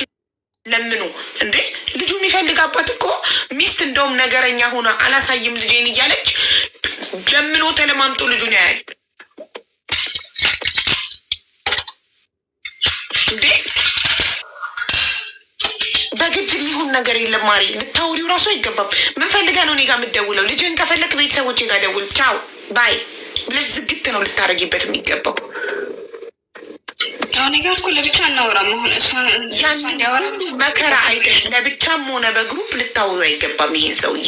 ለምኑ እንዴ። ልጁ የሚፈልግ አባት እኮ ሚስት እንደውም ነገረኛ ሆና አላሳይም ልጄን እያለች ለምኖ ተለማምጦ ልጁን ያያል እንዴ። በግድ የሚሆን ነገር የለም ማሪ። ልታውሪው ራሱ አይገባም። ምን ፈልጋ ነው እኔ ጋር የምትደውለው? ልጅህን ከፈለግ ቤተሰቦቼ ጋር ደውል ቻው ባይ ብለሽ ዝግት ነው ልታረጊበት የሚገባው። አሁን ጋር እኮ ለብቻ እናወራም። ያንን መከራ አይተሽ ለብቻም ሆነ በግሩፕ ልታወሩ አይገባም። ይሄን ሰውዬ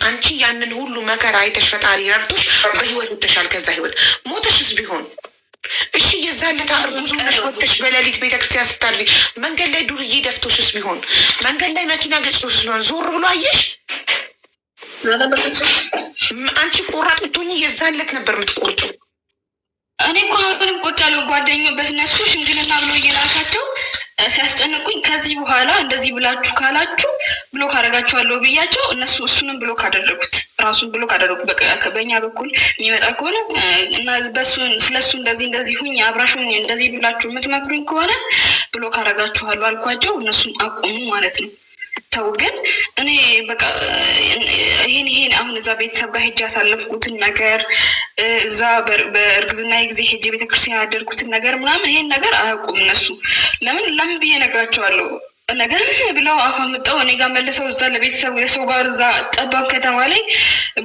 አንቺ ያንን ሁሉ መከራ አይተሽ ፈጣሪ ረድቶሽ በህይወት ወጥተሻል። ከዛ ህይወት ሞተሽስ ቢሆን እሺ፣ የዛን ለታ እርጉዝ ሆነሽ ወጥተሽ በሌሊት ቤተክርስቲያን ስታድሪ መንገድ ላይ ዱርዬ ደፍቶሽስ ቢሆን መንገድ ላይ መኪና ገጭቶሽስ ቢሆን ዞር ብሎ አየሽ? አንቺ ቆራጥ ብትሆኚ የዛን ለት ነበር የምትቆርጭው። እኔ እኮ አሁንም ቆጫለሁ። ጓደኞ በእነሱ ሽምግልና ብሎ እየላካቸው ሲያስጨንቁኝ ከዚህ በኋላ እንደዚህ ብላችሁ ካላችሁ ብሎክ አደርጋችኋለሁ ብያቸው እነሱ እሱንም ብሎክ አደረጉት። ራሱን ብሎክ አደረጉት። በእኛ በኩል የሚመጣ ከሆነ እና ስለሱ እንደዚህ ሁኝ አብራሹ እንደዚህ ብላችሁ የምትመክሩኝ ከሆነ ብሎክ አደርጋችኋለሁ አልኳቸው። እነሱም አቆሙ ማለት ነው። ተው ግን እኔ በቃ ይሄን አሁን እዛ ቤተሰብ ጋር ሄጄ ያሳለፍኩትን ነገር እዛ በእርግዝና ጊዜ ሄጄ ቤተክርስቲያን ያደርኩትን ነገር ምናምን ይሄን ነገር አያውቁም እነሱ። ለምን ብዬ እነግራቸዋለሁ? ነገር ብለው አፋምጠው እኔ ጋር መልሰው እዛ ለቤተሰብ የሰው ጋር እዛ ጠባብ ከተማ ላይ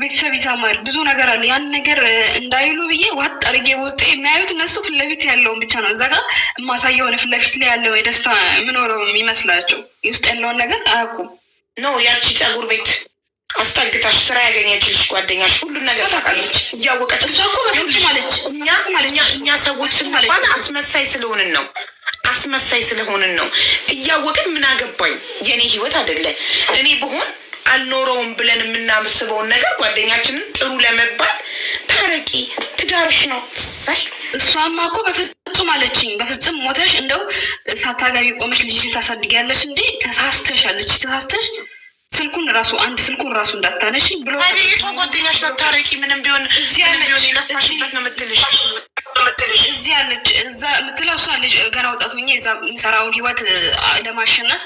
ቤተሰብ ይሰማል፣ ብዙ ነገር አለ። ያን ነገር እንዳይሉ ብዬ ዋጥ አድርጌ በውስጤ የሚያዩት እነሱ ፊት ለፊት ያለውን ብቻ ነው። እዛ ጋር የማሳየውን ፊት ለፊት ላይ ያለው የደስታ የምኖረው የሚመስላቸው የውስጥ ያለውን ነገር አያውቁም። ኖ ያቺ ፀጉር ቤት አስጠግታሽ ስራ ያገኘችልሽ ጓደኛሽ ሁሉን ነገር ታውቃለች እያወቀች። እሷ እኮ በፍጹም አለች። እኛ ሰዎች ስንባል አስመሳይ ስለሆንን ነው አስመሳይ ስለሆንን ነው። እያወቅን ምን አገባኝ የኔ ህይወት አይደለ እኔ ብሆን አልኖረውም ብለን የምናስበውን ነገር ጓደኛችንን ጥሩ ለመባል ታረቂ ትዳርሽ ነው ሳይ። እሷማ እኮ በፍጹም አለችኝ። በፍጹም ሞተሽ እንደው ሳታገቢ ቆመሽ ልጅ ታሳድጊያለሽ እንዴ? ተሳስተሻለች። ተሳስተሽ ስልኩን ራሱ እንዳታነሽ ብሎ የቷ ጓደኛሽ ታረቂ ምንም ቢሆን የለፋሽበት ነው የምትልሽ። እዚህ ያለች እዛ የምትለው እሷ ልጅ ገና ወጣት ሆኜ እዛ የምሰራውን ህይወት ለማሸነፍ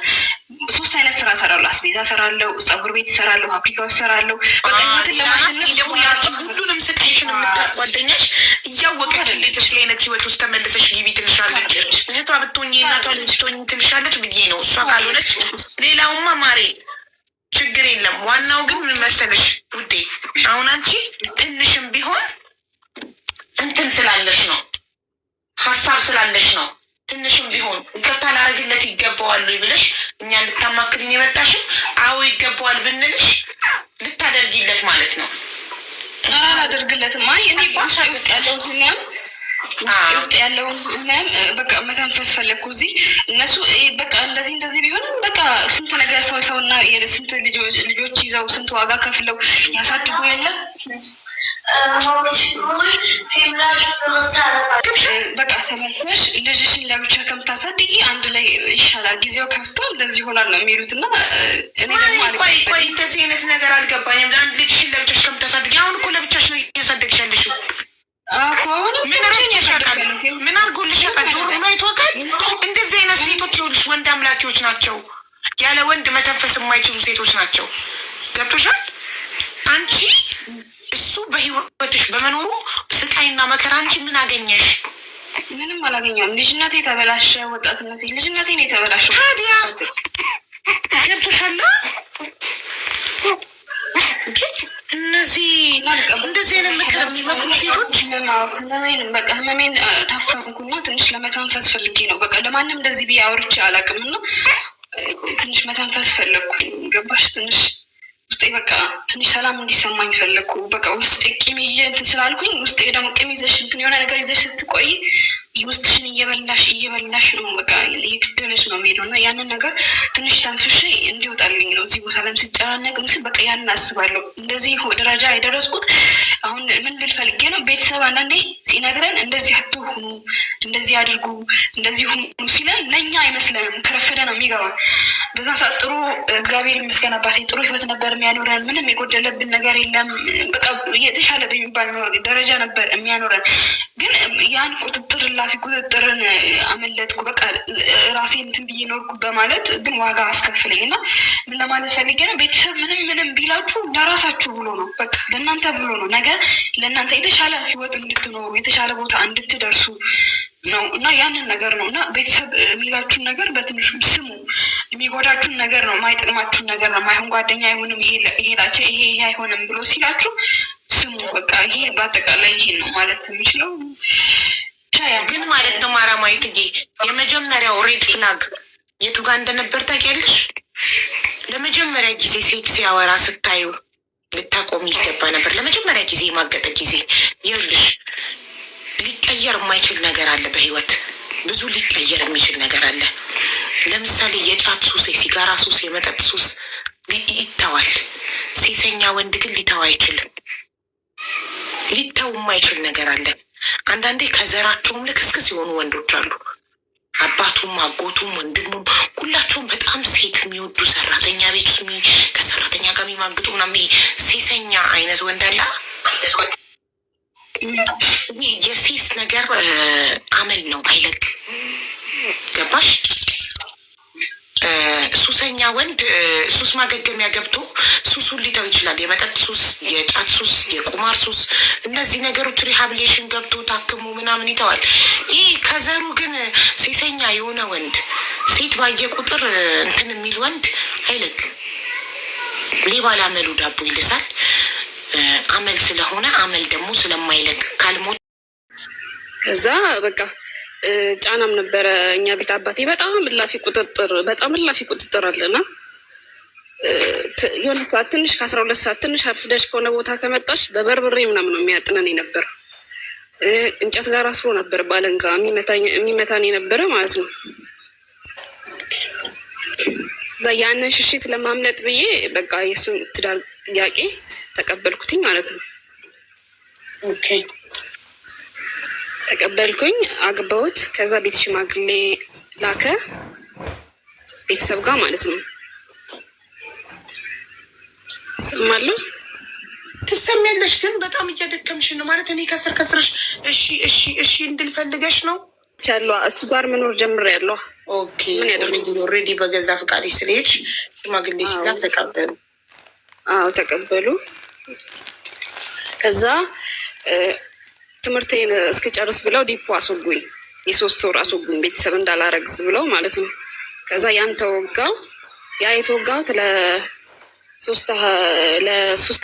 3 አይነት ስራ እሰራለሁ። አስቤዛ እሰራለሁ፣ ፀጉር ቤት እሰራለሁ፣ ፋብሪካ እሰራለሁ። በቃ ህይወትን ለማሸነፍ ደግሞ ያቺ ሁሉንም ስቃይሽን የምታውቅ ጓደኛሽ እያወቀች እንደዚህ አይነት ህይወት ውስጥ ተመልሰሽ ግቢ ትልሻለች። እህቷ ብትሆኚ እናቷ ልጅ ብትሆኚ ትልሻለች ብዬ ነው። እሷ ካልሆነች ሌላውማ ማሬ ችግር የለም። ዋናው ግን ምን መሰለሽ ውዴ፣ አሁን አንቺ ትንሽም ቢሆን እንትን ስላለሽ ነው፣ ሀሳብ ስላለሽ ነው። ትንሽም ቢሆን ይቅርታ ላደርግለት ይገባዋል ብለሽ እኛ እንድታማክሪኝ የመጣሽው። አዎ ይገባዋል ብንልሽ ልታደርጊለት ማለት ነው። አላደርግለትም። አይ እኔ ባሻ ውስጥ ያለውን ህመም በቃ መተንፈስ ፈለግኩ። እዚህ እነሱ በቃ እንደዚህ ቢሆንም በቃ ስንት ነገር ሰውና ስንት ልጆች ይዘው ስንት ዋጋ ከፍለው ያሳድጉ የለም በቃ ተመልሰሽ ልጅሽን ለብቻ ከምታሳድጊ አንድ ላይ ይሻላል፣ ጊዜው ከፍቶ እንደዚህ ይሆናል ነው የሚሉት። እና እኔ ደግሞ ቆይ እንደዚህ አይነት ነገር አልገባኝም። ለአንድ ልጅሽን ለብቻሽ ከምታሳድጊ አሁን እኮ ለብቻሽ ነው እያሳደግሽ ያለሽው። ምን አድርጎልሽ ያውቃል? ዞር ብሎ አይተዋል? እንደዚህ አይነት ሴቶች ይኸውልሽ ወንድ አምላኪዎች ናቸው። ያለ ወንድ መተንፈስ የማይችሉ ሴቶች ናቸው። ገብቶሻል? አንቺ እሱ በህይወትሽ በመኖሩ ስቃይና መከራ እንጂ ምን አገኘሽ? ምንም አላገኘም። ልጅነቴ የተበላሸ፣ ወጣትነቴ ልጅነቴ ነው የተበላሸው። ታዲያ ገብቶሻል? እነዚህ እንደዚህ አይነት ምክር የሚመክሩ ሴቶች በቃ ህመሜን ታፈንኩና ትንሽ ለመተንፈስ ፈልጌ ነው። በቃ ለማንም እንደዚህ ብዬ አውርቼ አላውቅም እና ትንሽ መተንፈስ ፈለግኩኝ። ገባሽ? ትንሽ ውስጤ በቃ ትንሽ ሰላም እንዲሰማኝ ፈለግኩ። በቃ ውስጤ ቂም ይዤ እንትን ስላልኩኝ ውስጤ ደግሞ ቂም ይዘሽ እንትን የሆነ ነገር ይዘሽ ስትቆይ ውስጥሽን እየበላሽ ነው። በቃ እየገደለሽ ነው የሚሄደው እና ያንን ነገር ትንሽ ተንፍሼ እንዲወጣልኝ ነው እዚህ ቦታ ላይም ስጨናነቅ ምስል በቃ ያንን አስባለሁ። እንደዚህ ደረጃ የደረስኩት አሁን ምን ልል ፈልጌ ነው፣ ቤተሰብ አንዳንዴ ሲነግረን እንደዚህ አትሁኑ፣ እንደዚህ አድርጉ፣ እንደዚህ ሁኑ ሲለን ለእኛ አይመስለንም። ከረፈደ ነው የሚገባን። በዛ ሰዓት ጥሩ እግዚአብሔር ይመስገን አባቴ ጥሩ ህይወት ነበር የሚያኖረን። ምንም የጎደለብን ነገር የለም። በቃ የተሻለ በሚባል ደረጃ ነበር የሚያኖረን። ግን ያን ቁጥጥር ላፊ ቁጥጥርን አመለጥኩ። በቃ ራሴ እንትን ብዬ ኖርኩ በማለት ግን ዋጋ አስከፍለኝ እና ምን ለማለት ፈልጌ ነው፣ ቤተሰብ ምንም ቢላችሁ ለራሳችሁ ብሎ ነው። በቃ ለእናንተ ብሎ ነው። ነገ ለእናንተ የተሻለ ህይወት እንድትኖሩ የተሻለ ቦታ እንድትደርሱ ነው እና ያንን ነገር ነው እና ቤተሰብ የሚላችሁን ነገር በትንሹ ስሙ። የሚጎዳችሁን ነገር ነው፣ የማይጠቅማችሁን ነገር ነው። ማይሆን ጓደኛ አይሆንም፣ ይሄዳቸው ይሄ አይሆንም ብሎ ሲላችሁ ስሙ። በቃ ይሄ በአጠቃላይ ይሄን ነው ማለት የሚችለው። ግን ማለት ነው ማራማዊትዬ፣ የመጀመሪያው ሬድ ፍላግ የቱ ጋር እንደነበር ታውቂያለሽ? ለመጀመሪያ ጊዜ ሴት ሲያወራ ስታዩ ልታቆም ይገባ ነበር። ለመጀመሪያ ጊዜ የማገጠ ጊዜ ይኸውልሽ፣ ሊቀየር የማይችል ነገር አለ በህይወት። ብዙ ሊቀየር የሚችል ነገር አለ። ለምሳሌ የጫት ሱስ፣ የሲጋራ ሱስ፣ የመጠጥ ሱስ ይተዋል። ሴሰኛ ወንድ ግን ሊተው አይችልም። ሊተው የማይችል ነገር አለ። አንዳንዴ ከዘራቸውም ልክስክስ የሆኑ ወንዶች አሉ። አባቱም አጎቱም ወንድሙም ሁላቸውም በጣም ሴት የሚወዱ ሰራተኛ ቤት ውስጥ ከሰራተኛ ጋር የሚማግጡ ምናምን ሴሰኛ አይነት ወንድ አለ። የሴስ ነገር አመል ነው፣ አይለቅ። ገባሽ? ሱሰኛ ወንድ ሱስ ማገገሚያ ገብቶ ሱሱን ሊተው ይችላል። የመጠጥ ሱስ፣ የጫት ሱስ፣ የቁማር ሱስ፣ እነዚህ ነገሮች ሪሃብሊቴሽን ገብቶ ታክሞ ምናምን ይተዋል። ይህ ከዘሩ ግን ሴሰኛ የሆነ ወንድ ሴት ባየ ቁጥር እንትን የሚል ወንድ አይለቅም። ሌባ ላመሉ ዳቦ ይልሳል። አመል ስለሆነ አመል ደግሞ ስለማይለቅ ካልሞት ከዛ በቃ ጫናም ነበረ እኛ ቤት። አባቴ በጣም እላፊ ቁጥጥር አለና የሆነ ሰዓት ትንሽ ከ12 ሰዓት ትንሽ አርፍደሽ ከሆነ ቦታ ከመጣሽ በበርበሬ ምናምን ነው የሚያጥነን የነበረ። እንጨት ጋር አስሮ ነበር ባለንጋ የሚመታን የነበረ ማለት ነው። እዛ ያንን ሽሽት ለማምለጥ ብዬ በቃ የእሱን ትዳር ጥያቄ ተቀበልኩትኝ ማለት ነው። ኦኬ ተቀበልኩኝ፣ አግባሁት። ከዛ ቤት ሽማግሌ ላከ ቤተሰብ ጋር ማለት ነው። ሰማለሁ። ትሰሚያለሽ? ግን በጣም እያደከምሽ ነው ማለት እኔ ከስርሽ እሺ እንድልፈልገሽ ነው ያለው እሱ ጋር መኖር ጀምሬያለሁ። ኦኬ ኦልሬዲ በገዛ ፈቃድ ስለሄድሽ ሽማግሌ ሲላክ ተቀበሉ? አዎ ተቀበሉ። ከዛ ትምህርቴን እስክጨርስ ብለው ዲፖ አስወጉኝ። የ3 ወር አስወጉኝ፣ ቤተሰብ እንዳላረግዝ ብለው ማለት ነው። ከዛ ያን ተወጋው። ያ የተወጋሁት ለ3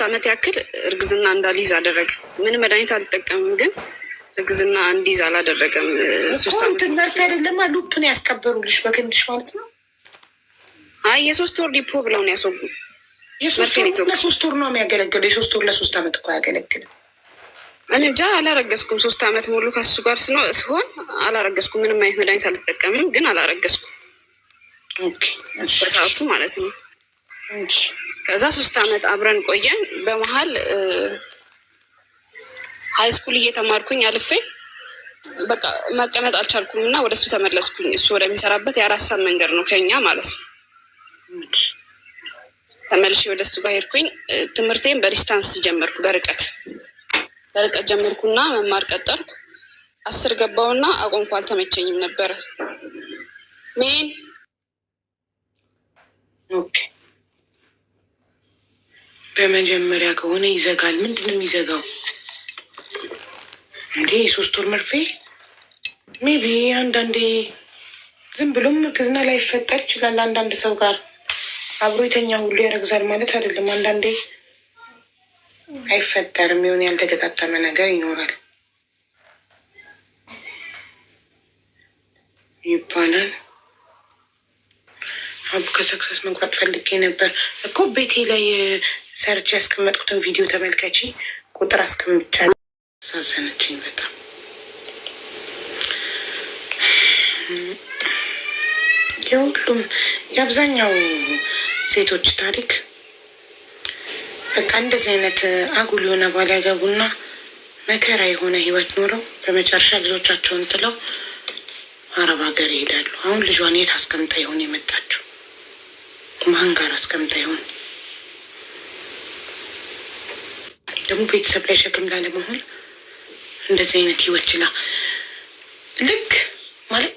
ዓመት ያክል እርግዝና እንዳልይዝ አደረገ። ምንም መድኃኒት አልጠቀምም፣ ግን እርግዝና እንዲይዝ አላደረገም። 3 ዓመት ትምህርት አይደለም ሉፕን ያስቀበሩልሽ በክንድሽ ማለት ነው። አይ የ3 ወር ዲፖ ብለው ነው ያስወጉ። ለ3 ወር ነው የሚያገለግለው። የ3 ወር ለ3 ዓመት እኮ አያገለግልም። እኔ እንጃ አላረገዝኩም። 3 ዓመት ሙሉ ከሱ ጋር ሲሆን አላረገዝኩም። ምንም አይነት መድኃኒት አልጠቀምም፣ ግን አላረገዝኩም በሰዓቱ ማለት ነው። ከዛ 3 ዓመት አብረን ቆየን። በመሀል ሀይ ስኩል እየተማርኩኝ አልፌ በቃ መቀመጥ አልቻልኩም እና ወደሱ ተመለስኩኝ። እሱ ወደሚሰራበት የ4 ሰዓት መንገድ ነው ከኛ ማለት ነው። ተመልሼ ወደሱ ጋር ሄድኩኝ። ትምህርቴን በዲስታንስ ጀመርኩ፣ በርቀት ጀመርኩና መማር ቀጠልኩ። 10 ገባውና አቆምኩ። አልተመቸኝም ነበረ። በመጀመሪያ ከሆነ ይዘጋል። ምንድን ነው የሚዘጋው እንዴ? 3 ወር መርፌ ሜቢ አንዳንዴ ዝም ብሎም እርግዝና ላይ ይፈጠር ይችላል። አንዳንድ ሰው ጋር አብሮ የተኛ ሁሉ ያረግዛል ማለት አይደለም። አንዳንዴ አይፈጠርም፣ የሆነ ያልተገጣጠመ ነገር ይኖራል ይባላል። አቡ ከሰክሰስ መቁረጥ ፈልጌ ነበር እኮ ቤቴ ላይ ሰርች ያስቀመጥኩትን ቪዲዮ ተመልከቺ። ቁጥር አስቀምጫለሁ። ሳዘነችኝ በጣም የሁሉም የአብዛኛው ሴቶች ታሪክ በቃ እንደዚህ አይነት አጉል የሆነ ባል ያገቡና መከራ የሆነ ህይወት ኖረው በመጨረሻ ልጆቻቸውን ጥለው አረብ ሀገር ይሄዳሉ። አሁን ልጇን የት አስቀምጣ ይሆን የመጣችው? ማን ጋር አስቀምጣ ይሆን? ደግሞ ቤተሰብ ላይ ሸክም ላለመሆን እንደዚህ አይነት ህይወት ችላ ልክ ማለት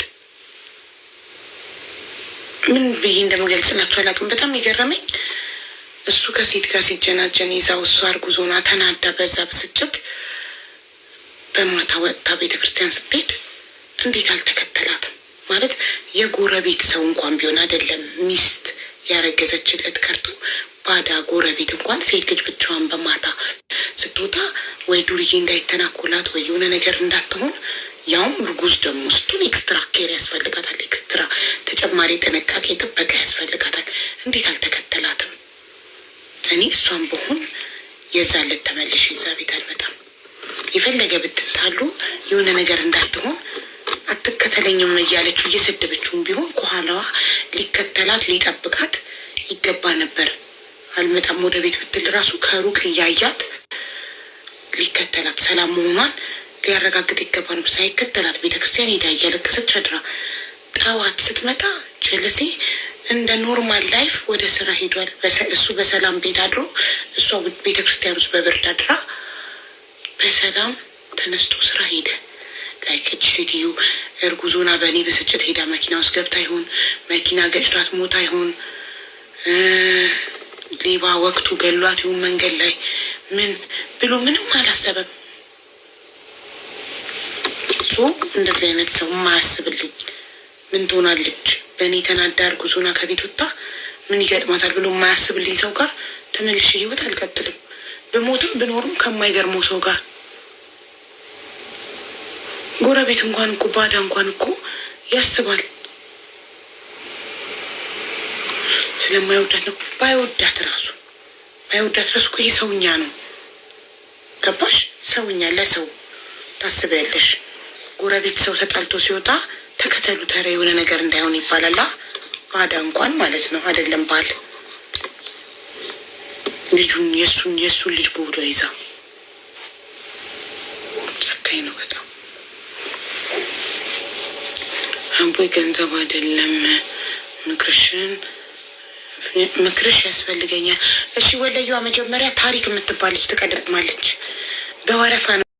ምን ብዬ እንደምገልጽላችሁ አላውቅም። በጣም የገረመኝ እሱ ከሴት ጋር ሲጀናጀን ይዛው እሷ እርጉዞና ተናዳ በዛ ብስጭት በማታ ወጥታ ቤተክርስቲያን ስትሄድ እንዴት አልተከተላትም? ማለት የጎረቤት ሰው እንኳን ቢሆን አይደለም ሚስት ያረገዘችለት ቀርቶ ባዳ ጎረቤት እንኳን ሴት ልጅ ብቻዋን በማታ ስትወጣ ወይ ዱርዬ እንዳይተናኮላት ወይ የሆነ ነገር እንዳትሆን ያውም እርጉዝ ደግሞ ስትሆን ኤክስትራ ኬር ያስፈልጋታል። ኤክስትራ ተጨማሪ ጥንቃቄ ጥበቃ ያስፈልጋታል። እንዴት አልተከተላትም? እኔ እሷን በሆን የዛን ዕለት ተመልሼ እዛ ቤት አልመጣም። የፈለገ ብትጣሉ የሆነ ነገር እንዳትሆን አትከተለኝም እያለችው እየሰደበችውን ቢሆን ከኋላዋ ሊከተላት ሊጠብቃት ይገባ ነበር። አልመጣም ወደ ቤት ብትል ራሱ ከሩቅ እያያት ሊከተላት ሰላም መሆኗን ሊያረጋግጥ ይገባ ነበር። ሳይከተላት ቤተክርስቲያን ሄዳ እያለቀሰች አድራ ጠዋት ስትመጣ ጀለሴ እንደ ኖርማል ላይፍ ወደ ስራ ሄዷል። እሱ በሰላም ቤት አድሮ እሷ ቤተክርስቲያን ውስጥ በብርድ አድራ በሰላም ተነስቶ ስራ ሄደ። ላይከች ሴትዮ እርጉዞና በእኔ ብስጭት ሄዳ መኪና ውስጥ ገብታ ይሆን? መኪና ገጭቷት ሞታ ይሆን? ሌባ ወቅቱ ገሏት ይሆን? መንገድ ላይ ምን ብሎ ምንም አላሰበም። እንደዚህ አይነት ሰው ማያስብልኝ ምን ትሆናለች? በእኔ ተናዳ እርጉዞና ከቤት ወጣ ምን ይገጥማታል ብሎ ማያስብልኝ ሰው ጋር ተመልሼ ህይወት አልቀጥልም። ብሞትም ብኖርም ከማይገርመው ሰው ጋር ጎረቤት እንኳን እኮ ባዳ እንኳን እኮ ያስባል። ስለማይወዳት ነው። ባይወዳት ራሱ እኮ ይህ ሰውኛ ነው። ገባሽ? ሰውኛ ለሰው ታስቢያለሽ። ጎረቤት ሰው ተጣልቶ ሲወጣ ተከተሉ ተረ የሆነ ነገር እንዳይሆን ይባላል። ባዳ እንኳን ማለት ነው አይደለም ባል ልጁን የእሱን ልጅ በሆዷ ይዛ ጨካኝ ነው በጣም። አንቦይ ገንዘብ አይደለም ምክርሽ ያስፈልገኛል። እሺ ወለየዋ መጀመሪያ ታሪክ የምትባለች ትቀድማለች። በወረፋ ነው